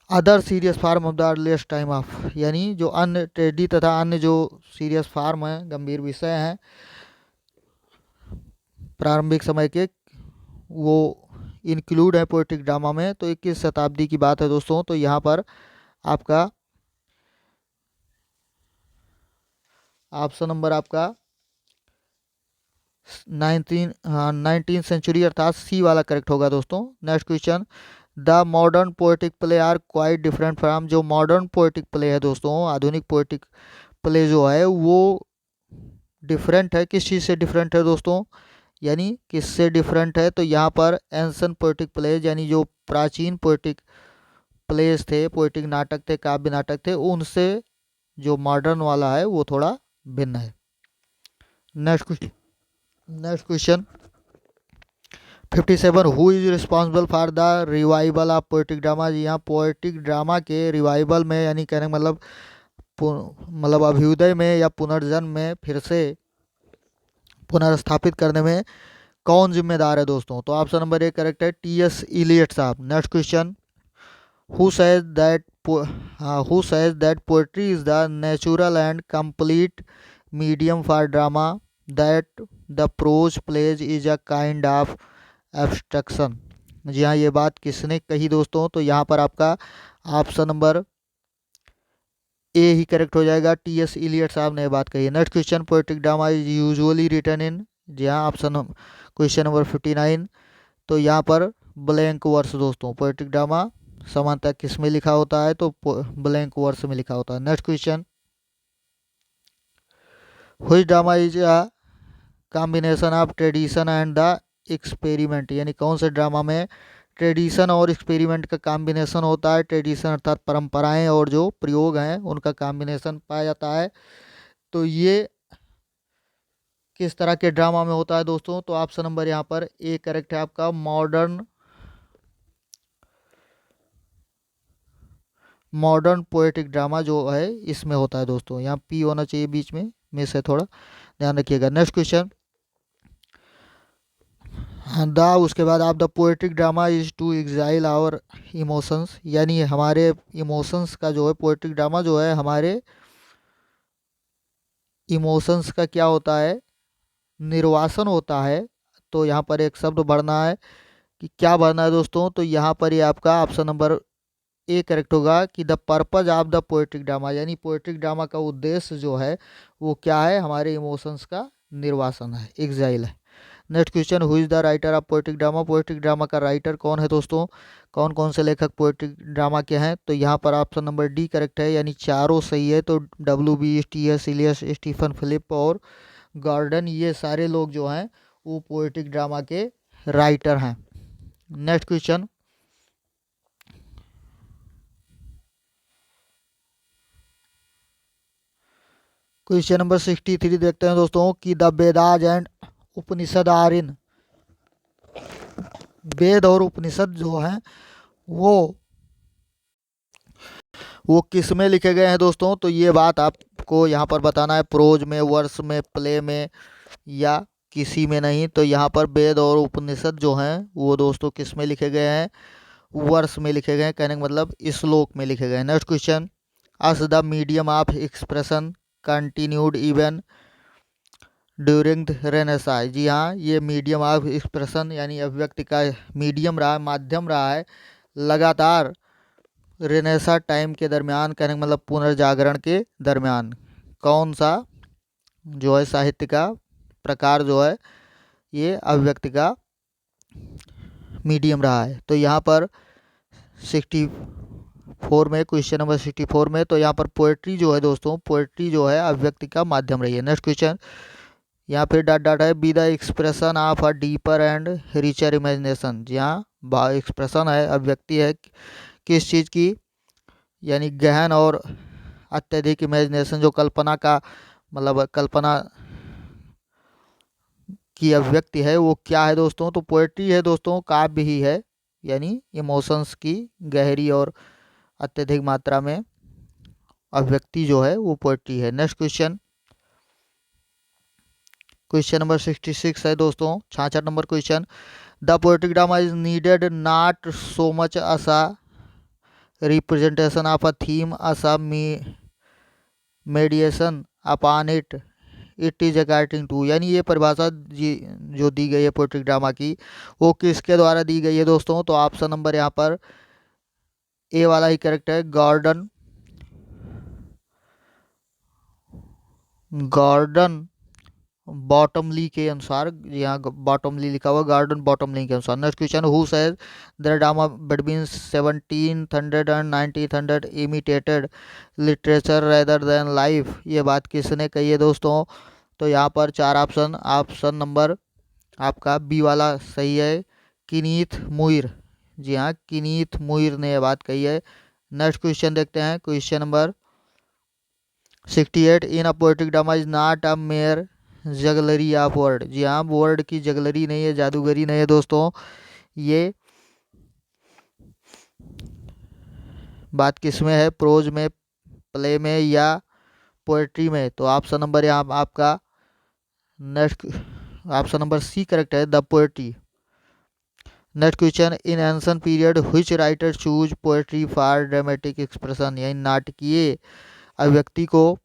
other serious form of the earliest time of, यानी जो अन्य ट्रेडी तथा अन्य जो सीरियस फार्म हैं, गंभीर विषय हैं प्रारंभिक समय के, वो इंक्लूड है पोएटिक ड्रामा में। तो 21 शताब्दी की बात है दोस्तों। तो यहाँ पर आपका ऑप्शन नंबर आपका 19 सेंचुरी अर्थात सी वाला करेक्ट होगा दोस्तों। Next question, the modern poetic play are quite different from, जो मॉडर्न पोएटिक प्ले है दोस्तों, आधुनिक पोएटिक प्ले जो है वो डिफरेंट है। किस चीज़ से डिफरेंट है दोस्तों? यानी किससे डिफरेंट है? तो यहाँ पर एंशन पोएटिक प्लेज, यानी जो प्राचीन पोएटिक प्लेज थे, पोएटिक नाटक थे, काव्य नाटक थे, उनसे जो मॉडर्न वाला है वो थोड़ा भिन्न है। Next question 57, who is responsible for the revival of poetic drama? जी हाँ, पोएटिक ड्रामा के रिवाइवल में, यानी कहने का मतलब अभ्युदय में या पुनर्जन्म में, फिर से पुनर्स्थापित करने में कौन जिम्मेदार है दोस्तों? तो ऑप्शन नंबर 1 करेक्ट है, टी.एस. इलियट साहब। Next question, who says that poetry is the natural and complete medium for drama, that the prose plays is a kind of abstraction? जी हाँ, ये बात किसने कही दोस्तों? तो यहाँ पर आपका ऑप्शन नंबर ए ही करेक्ट हो जाएगा, टी.एस. इलियट साहब ने बात कही है। Next question, poetic drama is usually written in, जी हाँ ऑप्शन क्वेश्चन नंबर 59। तो यहाँ पर ब्लैंक वर्स दोस्तों, पोएटिक ड्रामा सामान्यतः किस में लिखा होता है? तो ब्लैंक वर्स में लिखा होता है। Next question, which drama is a combination of tradition and the experiment? यानी कौन से ड्रामा में ट्रेडिशन और एक्सपेरिमेंट का कॉम्बिनेशन होता है? ट्रेडिशन अर्थात परंपराएं और जो प्रयोग हैं उनका कॉम्बिनेशन पाया जाता है। तो ये किस तरह के ड्रामा में होता है दोस्तों? तो ऑप्शन नंबर यहाँ पर ए करेक्ट है आपका, मॉडर्न पोएटिक ड्रामा जो है इसमें होता है दोस्तों। यहाँ पी होना चाहिए बीच में से थोड़ा ध्यान रखिएगा। नेक्स्ट क्वेश्चन, उसके बाद आप the poetic drama is to exile our emotions, यानी हमारे इमोशंस का जो है, पोएटिक ड्रामा जो है हमारे इमोशंस का क्या होता है? निर्वासन होता है। तो यहाँ पर एक शब्द बढ़ना है, कि क्या बढ़ना है दोस्तों? तो यहाँ पर ये आपका ऑप्शन नंबर ए करेक्ट होगा, कि the purpose of the poetic drama, यानी पोएटिक ड्रामा का उद्देश्य जो है वो क्या है? हमारे इमोशंस का निर्वासन है, एग्जाइल है। Next question, who is the writer of poetic drama? Poetic drama का राइटर कौन है दोस्तों? कौन कौन से लेखक पोएटिक ड्रामा के हैं? तो यहाँ पर ऑप्शन नंबर डी करेक्ट है, यानी चारों सही है। तो W.B. T S. Eliot, Stephen Phillip और गॉर्डन, ये सारे लोग जो हैं वो पोएटिक ड्रामा के राइटर हैं। नेक्स्ट क्वेश्चन, क्वेश्चन नंबर 63 देखते हैं दोस्तों, कि the Vedas and Upanishad are in, Veda और उपनिषद जो हैं वो किस में लिखे गए हैं दोस्तों? तो ये बात आपको यहाँ पर बताना है, प्रोज में, वर्स में, प्ले में, या किसी में नहीं। तो यहाँ पर वेद और उपनिषद जो हैं वो दोस्तों किस में लिखे गए हैं? वर्स में लिखे गए हैं, कहने का मतलब श्लोक में लिखे गए हैं। Next question, as the medium of expression continued even during the renaissance? जी हाँ, ये मीडियम ऑफ एक्सप्रेशन यानी अभिव्यक्ति का मीडियम रहा है, माध्यम रहा है लगातार रेनेसां टाइम के दरमियान, कहने का मतलब पुनर्जागरण के दरमियान। कौन सा जो है साहित्य का प्रकार जो है ये अभिव्यक्ति का मीडियम रहा है? तो यहाँ पर 64 में, क्वेश्चन नंबर 64 में, तो यहाँ पर पोएट्री जो है दोस्तों, पोएट्री जो है अभिव्यक्ति का माध्यम रही है। नेक्स्ट क्वेश्चन, यहाँ पे डॉट डॉट है, be the expression of a deeper and richer imagination. जी हाँ, एक्सप्रेशन है, अभिव्यक्ति है किस चीज़ की, यानी गहन और अत्यधिक इमेजिनेशन, जो कल्पना का मतलब कल्पना की अभिव्यक्ति है, वो क्या है दोस्तों? तो पोएट्री है दोस्तों, काव्य ही है, यानी इमोशंस की गहरी और अत्यधिक मात्रा में अभिव्यक्ति जो है वो पोएट्री है। नेक्स्ट क्वेश्चन, क्वेश्चन नंबर 66 है दोस्तों, 66 number question. The poetic drama is needed not so much as a representation of a theme as a mediation upon it it is according to. यानी ये परिभाषा जो दी गई है पोएट्रिक ड्रामा की, वो किसके द्वारा दी गई है दोस्तों? तो ऑप्शन नंबर यहाँ पर ए वाला ही करेक्ट है, गॉर्डन बॉटमली के अनुसार। यहाँ बॉटमली लिखा हुआ, गार्डन बॉटमली के अनुसार। Next question, who says the drama between 1700 and 1900 imitated literature rather than life. ये बात किसने कही है दोस्तों? तो यहाँ पर चार ऑप्शन, ऑप्शन नंबर आपका बी वाला सही है, किनीथ मुइर। जी हाँ, किनीथ मुइर ने यह बात कही है। नेक्स्ट क्वेश्चन देखते हैं, question number 68। In a poetic drama is not a mere jugglery of word. जी हाँ, वर्ड की जगलरी नहीं है, जादूगरी नहीं है दोस्तों। ये बात किस में है? प्रोज में, प्ले में, या पोएट्री में? तो ऑप्शन नंबर यहाँ आपका नेक्स्ट ऑप्शन नंबर सी करेक्ट है, the poetry. Next question, in ancient period which writer choose poetry for dramatic expression. यानी नाटकीय अभिव्यक्ति को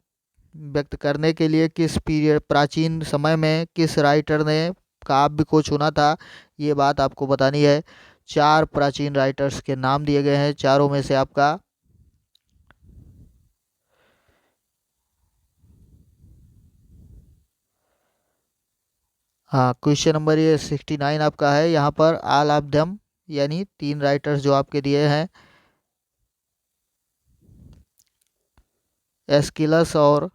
व्यक्त करने के लिए किस पीरियड, प्राचीन समय में किस राइटर ने काव्य को चुना था? ये बात आपको बतानी है। चार प्राचीन राइटर्स के नाम दिए गए हैं, चारों में से आपका हाँ, क्वेश्चन नंबर ये 69 आपका है। यहाँ पर ऑल ऑफ देम, यानी तीन राइटर्स जो आपके दिए हैं, एस्किलस और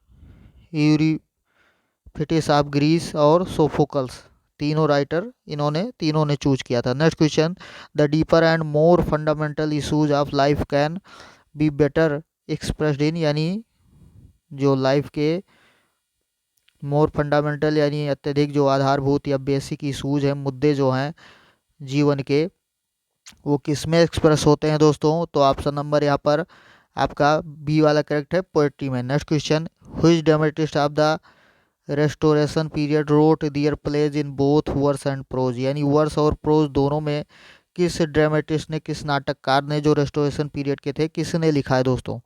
यूरिपिडेस ऑफ ग्रीस और सोफोकल्स, तीनों राइटर तीनों ने चूज किया था। Next question, the deeper and more fundamental issues of life can be better expressed in. यानी जो लाइफ के मोर फंडामेंटल यानी अत्यधिक जो आधारभूत या बेसिक इशूज हैं, मुद्दे जो हैं जीवन के, वो किस में एक्सप्रेस होते हैं दोस्तों? तो ऑप्शन नंबर यहाँ पर आपका बी वाला करेक्ट है, पोएट्री में। Next question, which dramatist of the restoration period wrote their plays in both verse and prose. यानी वर्स और प्रोज दोनों में किस ड्रामेटिस्ट ने, किस नाटककार ने जो रेस्टोरेशन पीरियड के थे, किसने लिखा है दोस्तों?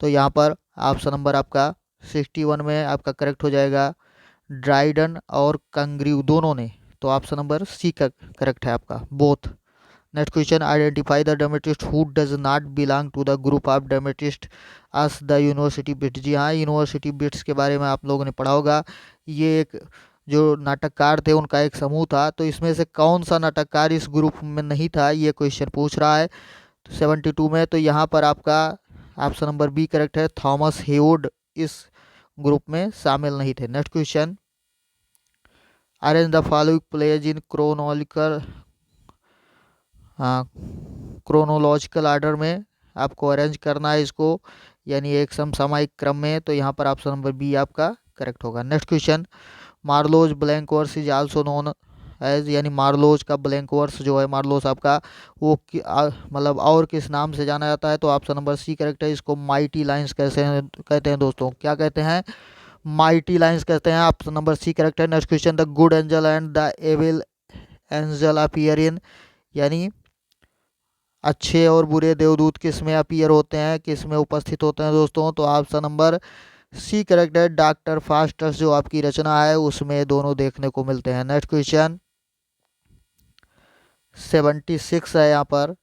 तो यहाँ पर ऑप्शन नंबर आपका 61 में आपका करेक्ट हो जाएगा, ड्राइडन और कंग्रीव दोनों ने। तो ऑप्शन नंबर सी का करेक्ट है आपका, both. Next question, identify the dramatist who does not belong to the group of dramatist as the university wits. जी हाँ, यूनिवर्सिटी बिट्स के बारे में आप लोगों ने पढ़ा होगा। ये एक जो नाटककार थे उनका एक समूह था, तो इसमें से कौन सा नाटककार इस ग्रुप में नहीं था, ये क्वेश्चन पूछ रहा है। तो 72 में, तो यहाँ पर आपका ऑप्शन नंबर बी करेक्ट है, थॉमस हेवुड इस ग्रुप में शामिल नहीं थे। Next question, arrange the following plays in chronological order में आपको अरेंज करना है इसको, यानी एक समसामयिक क्रम में। तो यहाँ पर ऑप्शन नंबर बी आपका करेक्ट होगा। Next question, Marlowe's blank verse is also known as. यानी मार्लोज का ब्लैंक वर्स जो है, मार्लोज आपका वो मतलब और किस नाम से जाना जाता है? तो ऑप्शन नंबर सी करेक्ट है, इसको माइटी लाइन्स कहते हैं दोस्तों। क्या कहते हैं? माइटी लाइन्स कहते हैं। ऑप्शन नंबर सी करेक्ट है। Next question, the good angel and the evil angel appear in. यानी अच्छे और बुरे देवदूत किस में अपीयर होते हैं, किस में उपस्थित होते हैं दोस्तों? तो ऑप्शन नंबर सी करेक्ट है, डॉक्टर फास्टस जो आपकी रचना है उसमें दोनों देखने को मिलते हैं। नेक्स्ट क्वेश्चन 76 है यहाँ पर,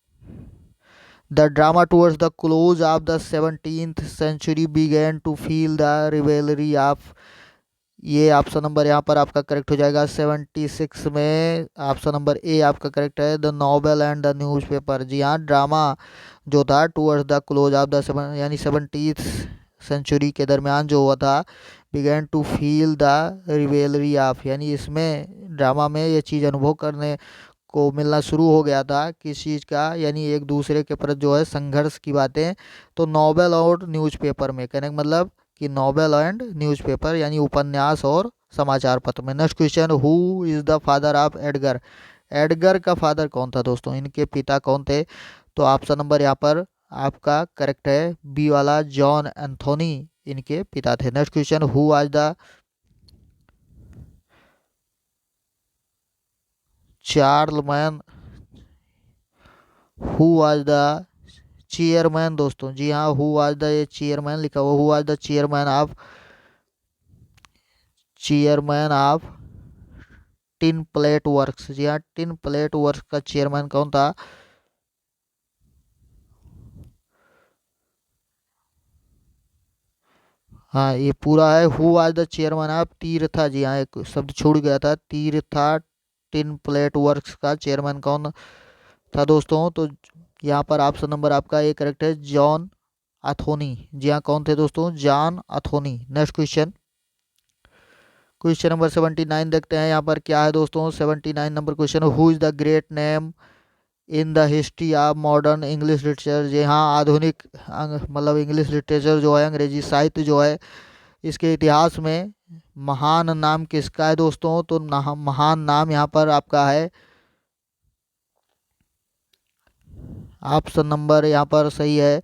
the drama towards the close of the 17th century began to feel the rivalry of। ये ऑप्शन नंबर यहाँ पर आपका करेक्ट हो जाएगा 76 में। ऑप्शन नंबर ए आपका करेक्ट है, the novel and the newspaper. जी हाँ, ड्रामा जो था towards the close of the यानी सेंचुरी के दरमियान जो हुआ था, began to feel the revelry of, यानी इसमें ड्रामा में ये चीज़ अनुभव करने को मिलना शुरू हो गया था किस चीज़ का, यानी एक दूसरे के प्रति जो है संघर्ष की बातें। तो नॉवेल और न्यूज़पेपर में, कहने का मतलब कि नॉवेल एंड न्यूज़पेपर यानी उपन्यास और समाचार पत्र में। Next question, who is the father of Edgar. Edgar का फादर कौन था दोस्तों, इनके पिता कौन थे? तो ऑप्शन नंबर यहाँ पर आपका करेक्ट है बी वाला, जॉन एंथोनी इनके पिता थे। Next question, who was the chairman, who was the chairman दोस्तों, जी हाँ, हु वाज द, ये चेयरमैन लिखा हुआ, who was the chairman of tin plate works. जी हाँ, टिन प्लेट वर्क्स का चेयरमैन कौन था? हाँ, ये पूरा है, who was the chairman of तीर्था। जी हाँ, एक शब्द छूट गया था, तीर्था टिन प्लेट वर्क्स का चेयरमैन कौन था दोस्तों? तो यहाँ पर ऑप्शन नंबर आपका ए करेक्ट है, जॉन अथोनी। जी हाँ, कौन थे दोस्तों? John Anthony. Next question, question number 79 देखते हैं यहाँ पर क्या है दोस्तों। 79 number question, who is the great name in the history of modern English literature. जी हाँ, आधुनिक मतलब इंग्लिश लिटरेचर जो है, अंग्रेजी साहित्य जो है, इसके इतिहास में महान नाम किसका है दोस्तों? तो महान नाम यहाँ पर आपका है, ऑप्शन नंबर यहाँ पर सही है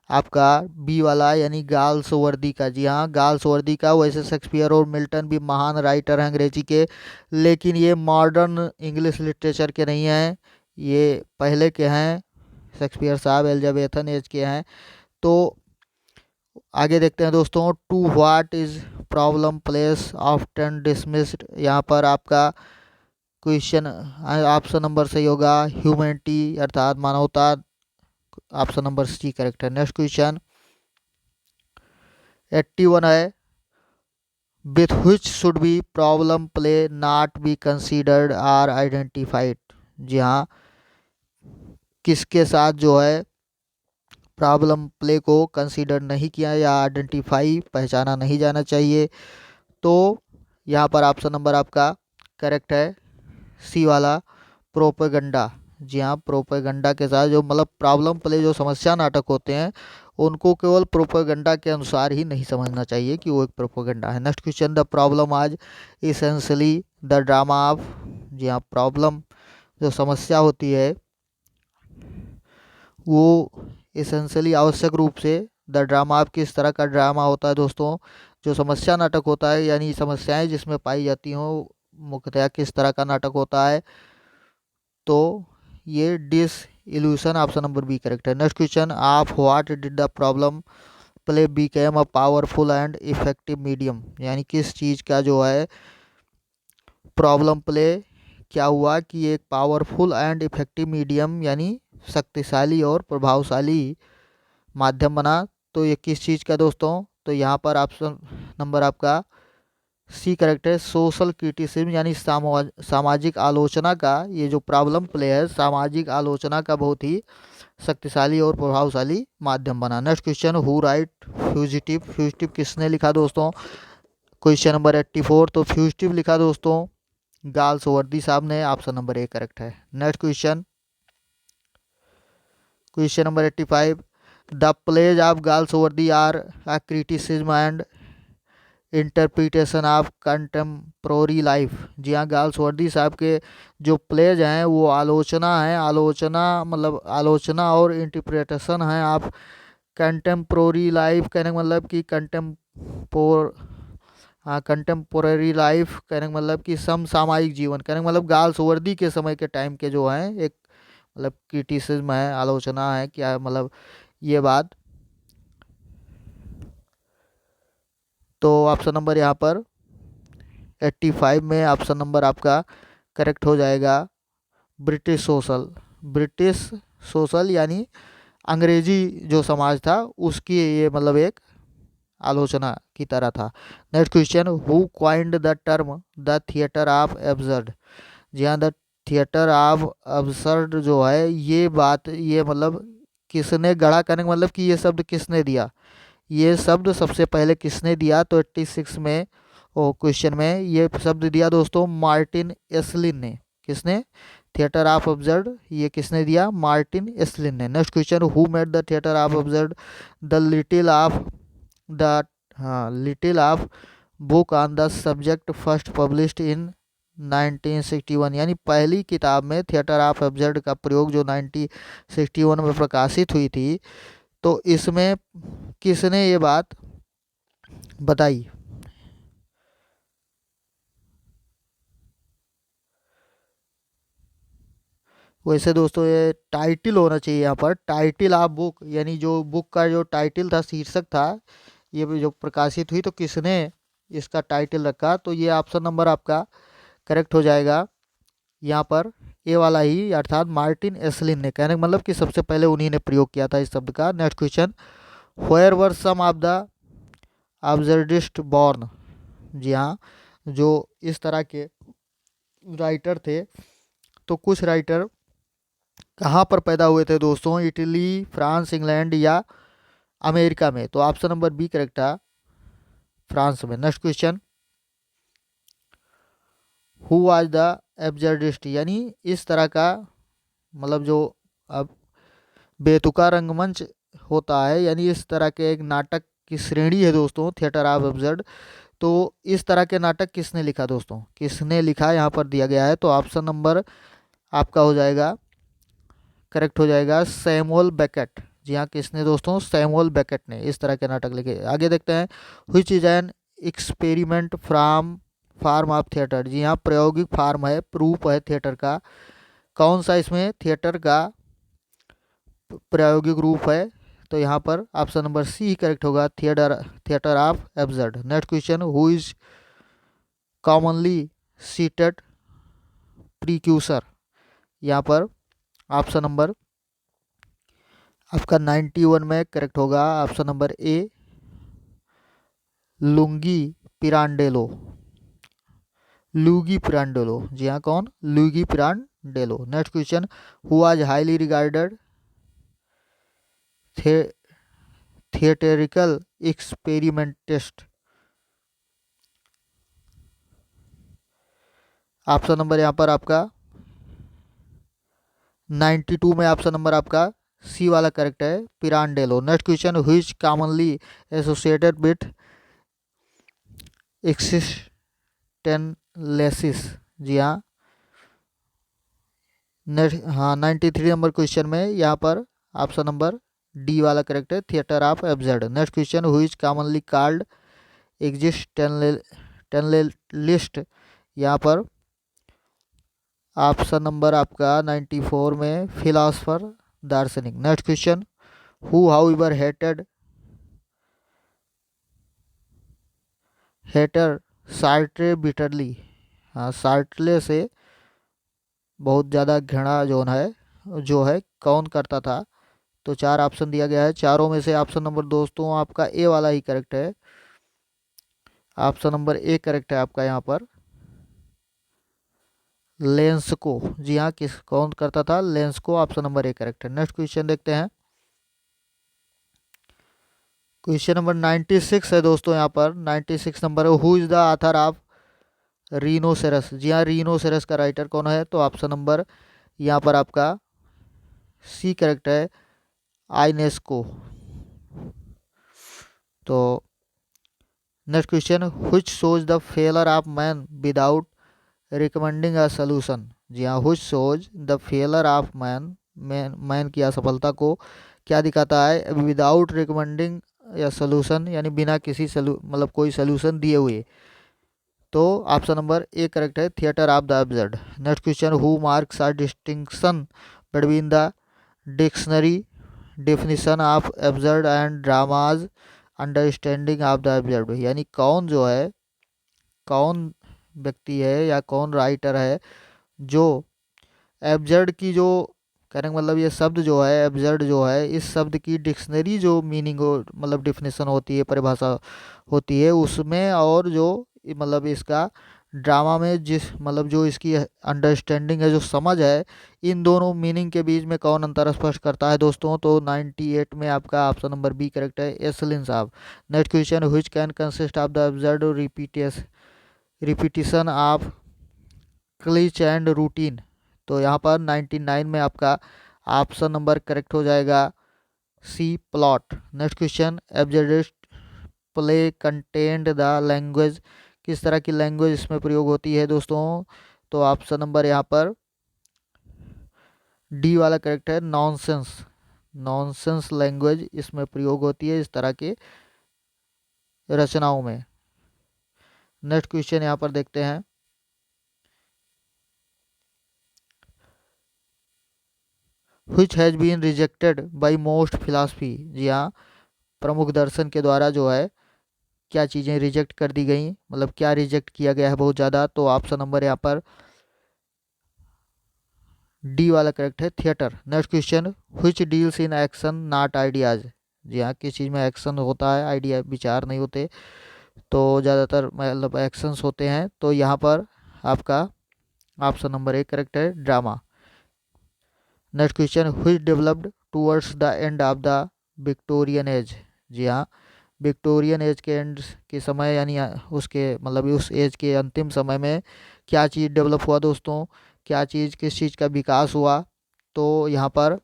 आपका बी वाला, यानी गाल्सवर्दी का। जी हाँ, गाल्सवर्दी का। वैसे शेक्सपियर और मिल्टन भी महान राइटर हैं अंग्रेजी के, लेकिन ये मॉडर्न इंग्लिश लिटरेचर के नहीं हैं, ये पहले के हैं। शेक्सपियर साहब एलिजाबेथन एज के हैं। तो आगे देखते हैं दोस्तों, to what is problem place often dismissed. यहाँ पर आपका क्वेश्चन ऑप्शन नंबर सही होगा, ह्यूमैनिटी अर्थात मानवता, ऑप्शन नंबर सी करेक्ट है। नेक्स्ट क्वेश्चन 81 है, with which should be problem play not be considered or identified. जी हाँ, किसके साथ जो है प्रॉब्लम प्ले को कंसीडर नहीं किया या आइडेंटिफाई पहचाना नहीं जाना चाहिए? तो यहाँ पर ऑप्शन नंबर आपका करेक्ट है सी वाला, प्रोपेगंडा। जी हाँ, प्रोपेगंडा के साथ जो मतलब प्रॉब्लम प्ले जो समस्या नाटक होते हैं, उनको केवल प्रोपेगंडा के अनुसार ही नहीं समझना चाहिए कि वो एक प्रोपेगंडा है। नेक्स्ट क्वेश्चन, द प्रॉब्लम आज इसेंशली द ड्रामा ऑफ। जी हाँ, प्रॉब्लम जो समस्या होती है वो इसेंशली आवश्यक रूप से द ड्रामा ऑफ किस तरह का ड्रामा होता है दोस्तों? जो समस्या नाटक होता है, यानी समस्याएं जिसमें पाई जाती हों, मुख्यतः किस तरह का नाटक होता है? तो ये disillusion, option number B correct है। Next question, of what did the problem play became a powerful and effective medium. यानी किस चीज़ का जो है प्रॉब्लम प्ले क्या हुआ कि एक पावरफुल एंड इफेक्टिव मीडियम यानी शक्तिशाली और प्रभावशाली माध्यम बना। तो ये किस चीज़ का दोस्तों? तो यहाँ पर ऑप्शन नंबर आपका सी करेक्ट है, सोशल क्रिटिसिज्म यानी सामाजिक आलोचना का। ये जो प्रॉब्लम प्ले है सामाजिक आलोचना का बहुत ही शक्तिशाली और प्रभावशाली माध्यम बना। Next question, who right fugitive. Fugitive किसने लिखा दोस्तों? क्वेश्चन नंबर 84, तो फ्यूजिटिव लिखा दोस्तों गाल्सवर्दी साहब ने, ऑप्शन नंबर ए करेक्ट है। Next question, question number 85, the plays of Galsworthy are a criticism and interpretation of contemporary life. जी हाँ, गाल्सवर्दी साहब के जो प्लेज हैं वो आलोचना है, आलोचना मतलब आलोचना और इंटरप्रिटेशन है आप कंटेम्प्रोरी लाइफ, कहने का मतलब कि कंटेम्पोररी लाइफ, कहने का मतलब कि समसामयिक जीवन, कहने का मतलब गाल्सवर्दी के समय के टाइम के जो हैं एक मतलब क्रिटिसिज्म है, आलोचना है, क्या मतलब ये बात। तो ऑप्शन नंबर यहाँ पर 85 में ऑप्शन नंबर आपका करेक्ट हो जाएगा ब्रिटिश सोशल। ब्रिटिश सोशल यानी अंग्रेजी जो समाज था उसकी ये मतलब एक आलोचना की तरह था। Next question, who coined the term the theatre of absurd. जी हाँ, द थिएटर ऑफ एब्सर्ड जो है ये बात, ये मतलब किसने गढ़ा, करने का मतलब कि ये शब्द किसने दिया? ये शब्द सबसे पहले किसने दिया? तो 86 में क्वेश्चन में ये शब्द दिया दोस्तों मार्टिन एसलिन ने। किसने? थिएटर ऑफ अब्सर्ड, ये किसने दिया? मार्टिन एसलिन ने। Next question, who made the theatre of absurd the little of the little of book on the subject first published in 1961, यानी पहली किताब में थिएटर ऑफ अब्सर्ड का प्रयोग जो 1961 में प्रकाशित हुई थी, तो इसमें किसने ये बात बताई? वैसे दोस्तों ये टाइटल होना चाहिए यहाँ पर, टाइटल ऑफ बुक, यानी जो बुक का जो टाइटल था, शीर्षक था, ये भी जो प्रकाशित हुई, तो किसने इसका टाइटल रखा? तो ये ऑप्शन नंबर आपका करेक्ट हो जाएगा यहाँ पर, ए वाला ही, अर्थात मार्टिन एसलिन ने। कहने का मतलब कि सबसे पहले उन्हीं ने प्रयोग किया था इस शब्द का। Next question, where were some of the absurdist born? जी हाँ, जो इस तरह के राइटर थे, तो कुछ राइटर कहाँ पर पैदा हुए थे दोस्तों? इटली, फ्रांस, इंग्लैंड या अमेरिका में? तो ऑप्शन नंबर बी करेक्ट था, फ्रांस में। Next question, who was the absurdist? यानी इस तरह का मतलब जो अब बेतुका रंगमंच होता है, यानी इस तरह के एक नाटक की श्रेणी है दोस्तों थिएटर ऑफ अब्सर्ड, तो इस तरह के नाटक किसने लिखा दोस्तों? किसने लिखा यहाँ पर दिया गया है, तो ऑप्शन नंबर आपका हो जाएगा, करेक्ट हो जाएगा, सैमुअल बेकेट। जी हाँ, किसने दोस्तों? सैमुअल बेकेट ने इस तरह के नाटक लिखे। आगे देखते हैं, which is an experiment from form of theatre? जी हाँ, प्रायोगिक फार्म है, प्रूफ है थिएटर का। कौन सा इसमें थिएटर का प्रायोगिक रूप है? तो यहाँ पर ऑप्शन नंबर सी ही करेक्ट होगा, theatre of absurd. Next question, who is commonly cited precursor? यहाँ पर ऑप्शन नंबर आपका 91 में करेक्ट होगा, ऑप्शन नंबर ए, लुंगी पिरांडेलो। लुगी पिरांडेलो, जी हाँ, कौन? Luigi Pirandello. Next question, who was highly regarded theatrical experimentist? Option number यहाँ पर आपका 92 में ऑप्शन नंबर आपका सी वाला करेक्ट है, Pirandello. Next question, which commonly associated with existentialists? जी हाँ, नेक्स्ट, हाँ, 93 नंबर क्वेश्चन में यहाँ पर ऑप्शन नंबर डी वाला करेक्ट है, theatre of absurd. Next question, which commonly called existentialist? यहाँ पर ऑप्शन नंबर आपका 94 में फिलोसफर, दार्शनिक। Next question, who however hated Sartre bitterly? हाँ, सार्ट्रे से बहुत ज़्यादा घृणा जो है कौन करता था? तो चार ऑप्शन दिया गया है, चारों में से ऑप्शन नंबर दोस्तों आपका ए वाला ही करेक्ट है, ऑप्शन नंबर ए करेक्ट है आपका यहाँ पर, लेंस को। जी हाँ, किस कौन करता था? लेंस को, ऑप्शन नंबर ए करेक्ट है। नेक्स्ट क्वेश्चन देखते हैं, क्वेश्चन नंबर 96 है दोस्तों, यहाँ पर 96 नंबर है, who is the author of rhinoceros? जी हाँ, रीनोसेरस का राइटर कौन है? तो ऑप्शन नंबर यहाँ पर आपका सी करेक्ट है, आइनेस्को। तो next question, which shows the failure of man without recommending a solution? जी हाँ, which shows the failure of man की असफलता को क्या दिखाता है? विदाउट रिकमेंडिंग या सोल्यूशन, यानी बिना किसी मतलब कोई सोल्यूशन दिए हुए। तो ऑप्शन नंबर ए करेक्ट है, theatre of the absurd. Next question, who marks are distinction between the dictionary definition of absurd and drama's understanding of the absurd? यानी कौन जो है, कौन व्यक्ति है या कौन राइटर है जो एब्सर्ड की जो, कहने का मतलब ये शब्द जो है एब्सर्ड जो है, इस शब्द की डिक्शनरी जो मीनिंग हो, मतलब डिफिनेशन होती है, परिभाषा होती है उसमें, और जो मतलब इसका ड्रामा में जिस मतलब जो इसकी अंडरस्टैंडिंग है, जो समझ है, इन दोनों मीनिंग के बीच में कौन अंतर स्पष्ट करता है दोस्तों? तो 98 में आपका ऑप्शन नंबर बी करेक्ट है, एसलिन साहब। Next question, which can consist of the observed repetition of cliche and routine? तो यहाँ पर 99 में आपका ऑप्शन नंबर करेक्ट हो जाएगा C, plot. Next question, absurdest play content the language? किस तरह की लैंग्वेज इसमें प्रयोग होती है दोस्तों? तो ऑप्शन नंबर यहाँ पर डी वाला करेक्ट है, नॉनसेंस। नॉनसेंस लैंग्वेज इसमें प्रयोग होती है इस तरह के रचनाओं में। नेक्स्ट क्वेश्चन यहाँ पर देखते हैं, which has been rejected by most philosophy? जी हाँ, प्रमुख दर्शन के द्वारा जो है क्या चीज़ें रिजेक्ट कर दी गई, मतलब क्या रिजेक्ट किया गया है बहुत ज़्यादा? तो ऑप्शन नंबर यहाँ पर डी वाला करेक्ट है, theatre. Next question, which deals in action not ideas? जी हाँ, किस चीज़ में एक्शन होता है, आइडिया विचार नहीं होते, तो ज़्यादातर मतलब एक्शंस होते हैं। तो यहाँ पर आपका ऑप्शन नंबर ए करेक्ट है, drama. Next question, which developed towards the end of the Victorian age? जी हाँ, विक्टोरियन एज के एंड के समय यानी उसके मतलब उस एज के अंतिम समय में क्या चीज़ डेवलप हुआ दोस्तों? क्या चीज़, किस चीज़ का विकास हुआ? तो यहाँ पर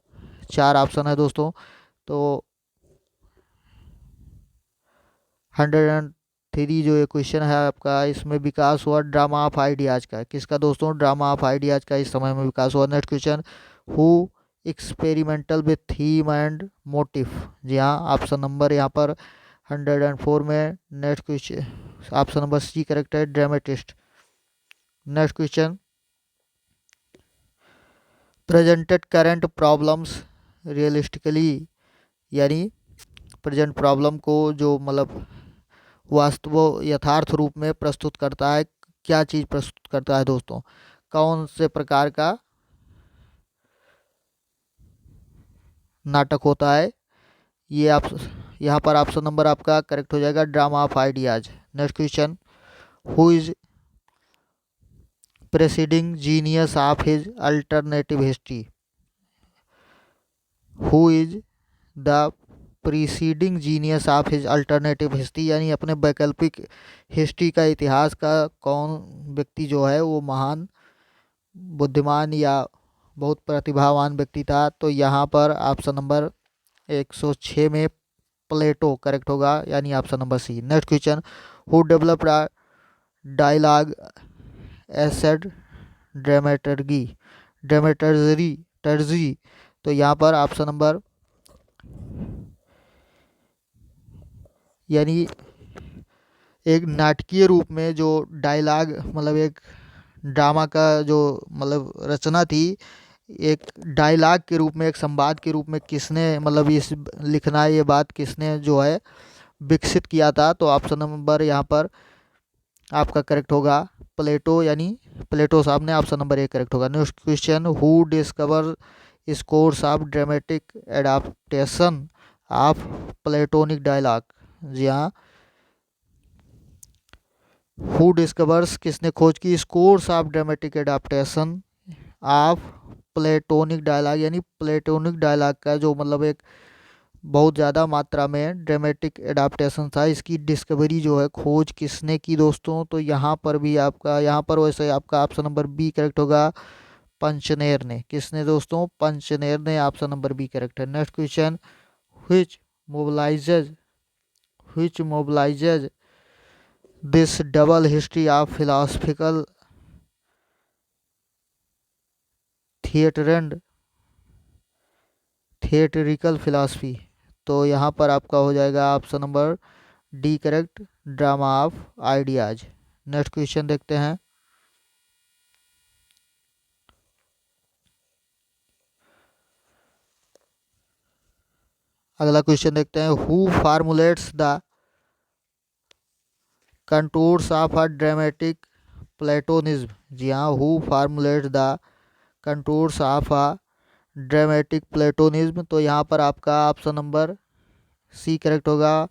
4 ऑप्शन है दोस्तों। तो 103 जो ये क्वेश्चन है आपका, इसमें विकास हुआ ड्रामा ऑफ आइडियाज का। किसका दोस्तों? ड्रामा ऑफ आइडियाज का इस समय में विकास हुआ। Next question, who experimental with theme and motive? जी हाँ, ऑप्शन नंबर यहाँ पर 104 में। नेक्स्ट क्वेश्चन ऑप्शन नंबर सी करेक्ट है, dramatist. Next question, presented current problems realistically? यानी प्रेजेंट प्रॉब्लम को जो मतलब वास्तव यथार्थ रूप में प्रस्तुत करता है, क्या चीज़ प्रस्तुत करता है दोस्तों? कौन से प्रकार का नाटक होता है? ये आप यहाँ पर ऑप्शन नंबर आपका करेक्ट हो जाएगा, drama of ideas. Next question, who is presiding genius of his alternative history? Who is the preceding genius of his alternative history? यानी अपने वैकल्पिक हिस्ट्री का इतिहास का कौन व्यक्ति जो है वो महान बुद्धिमान या बहुत प्रतिभावान व्यक्ति था? तो यहाँ पर ऑप्शन नंबर 106 में प्लेटो करेक्ट होगा, यानी option number C. Next question, who developed dialogue essayed dramaturgy? Dramaturgy टर्जी? तो यहाँ पर ऑप्शन नंबर यानी एक नाटकीय रूप में जो डायलॉग मतलब एक ड्रामा का जो मतलब रचना थी, एक डायलॉग के रूप में, एक संवाद के रूप में किसने मतलब इस लिखना, ये बात किसने जो है विकसित किया था? तो ऑप्शन नंबर यहाँ पर आपका करेक्ट होगा, प्लेटो, यानी प्लेटो साहब ने। ऑप्शन नंबर ए करेक्ट होगा। Next question, who discover sources of dramatic adaptation of platonic dialogue? जी हाँ, हु डिस्कवर्स किसने खोज की sources of dramatic adaptation of platonic dialogue? यानी प्लेटोनिक डायलॉग का जो मतलब एक बहुत ज़्यादा मात्रा में ड्रामेटिक एडाप्टेशन था, इसकी डिस्कवरी जो है, खोज किसने की दोस्तों? तो यहाँ पर भी आपका, यहाँ पर वैसे आपका ऑप्शन नंबर बी करेक्ट होगा, पंचनेर ने। किसने दोस्तों? पंचनेर ने। ऑप्शन नंबर बी करेक्ट है। Next question, which mobilizes this double history of philosophical theatrical philosophy? तो यहाँ पर आपका हो जाएगा option number D correct, drama of ideas. Next question देखते हैं, अगला क्वेश्चन देखते हैं, who formulates the contours of a dramatic platonism? जी हाँ, who formulates the contours of a dramatic platonism? तो यहाँ पर आपका ऑप्शन नंबर सी करेक्ट होगा,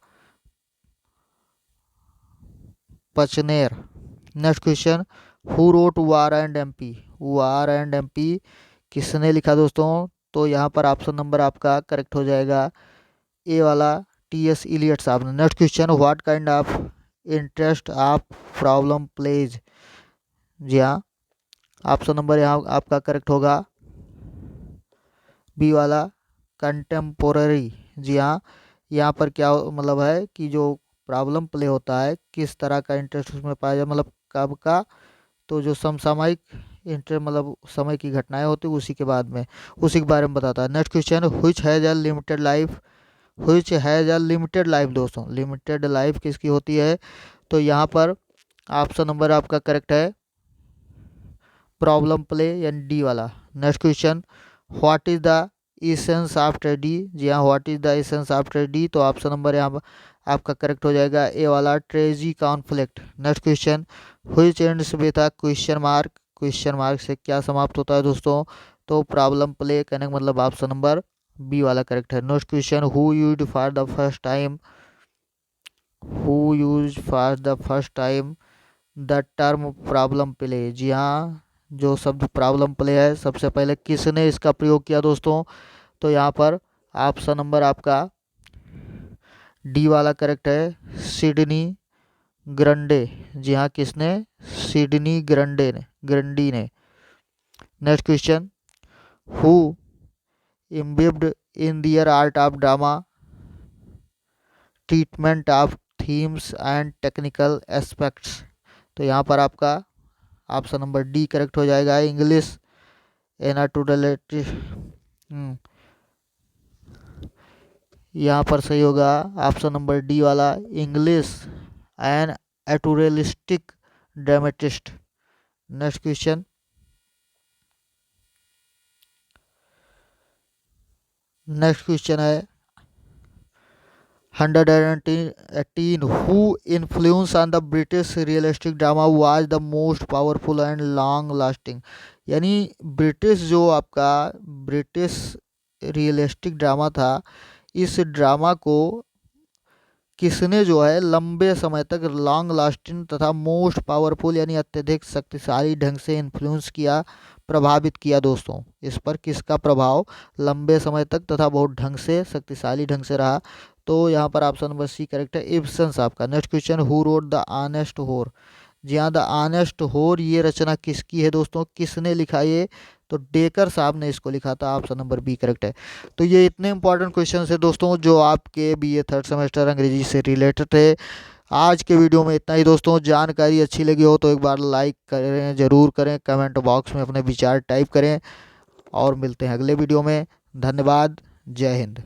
Puchner. Next question, who road war and amphi, war and amphi किसने लिखा दोस्तों? तो यहाँ पर ऑप्शन नंबर आपका करेक्ट हो जाएगा ए वाला, टी.एस. इलियट साहब ने। Next question, what kind of interest of problem plays, जी हाँ ऑप्शन नंबर यहाँ आपका करेक्ट होगा बी वाला, कंटेम्पोररी। जी हाँ, यहाँ पर क्या मतलब है कि जो प्रॉब्लम प्ले होता है किस तरह का इंटरेस्ट उसमें पाया जाए, मतलब कब का, तो जो समसामयिक इंटर मतलब समय की घटनाएं होती है उसी के बाद में उसी के बारे में बताता है। Next question, which has a limited life, which has a limited life दोस्तों, लिमिटेड लाइफ किसकी होती है? तो यहाँ पर ऑप्शन नंबर आपका करेक्ट है प्रॉब्लम प्ले यानी डी वाला। Next question, what is the essence of tragedy, जी हाँ what is the essence of tragedy, तो ऑप्शन नंबर यहाँ आपका करेक्ट हो जाएगा ए वाला, tragic conflict. Next question, which ends with a question mark, question mark से क्या समाप्त होता है दोस्तों? तो प्रॉब्लम प्ले कहने का मतलब ऑप्शन नंबर बी वाला करेक्ट है। Next question, who used for the first time, who used for the first time the term problem play, जी हाँ जो शब्द प्रॉब्लम प्ले है सबसे पहले किसने इसका प्रयोग किया दोस्तों? तो यहाँ पर ऑप्शन नंबर आपका डी वाला करेक्ट है, सिडनी ग्रंडे। जी हाँ किसने? सिडनी ग्रंडी ने। Next question, who imbibed in their art of drama treatment of themes and technical aspects, तो यहाँ पर आपका ऑप्शन नंबर डी करेक्ट हो जाएगा, इंग्लिश एनाटोडलेटी। यहाँ पर सही होगा ऑप्शन नंबर डी वाला, English and naturalistic dramatist. Next question, next question है 118, who influence on the British realistic drama was the most powerful and long lasting, यानी ब्रिटिश जो आपका ब्रिटिश रियलिस्टिक ड्रामा था, इस ड्रामा को किसने जो है लंबे समय तक लॉन्ग लास्टिंग तथा मोस्ट पावरफुल यानी अत्यधिक शक्तिशाली ढंग से इन्फ्लुएंस किया, प्रभावित किया दोस्तों? इस पर किसका प्रभाव लंबे समय तक तथा बहुत ढंग से शक्तिशाली ढंग से रहा? तो यहाँ पर ऑप्शन नंबर सी करेक्ट है, इब्सन आपका। Next question, who wrote the honest होर, जी हाँ द ऑनेस्ट होर ये रचना किसकी है दोस्तों, किसने लिखा ये? तो डेकर साहब ने इसको लिखा था, ऑप्शन नंबर बी करेक्ट है। तो ये इतने इंपॉर्टेंट क्वेश्चन है दोस्तों जो आपके बीए थर्ड सेमेस्टर अंग्रेजी से रिलेटेड थे। आज के वीडियो में इतना ही दोस्तों, जानकारी अच्छी लगी हो तो एक बार लाइक करें, ज़रूर करें, कमेंट बॉक्स में अपने विचार टाइप करें और मिलते हैं अगले वीडियो में। धन्यवाद, जय हिंद।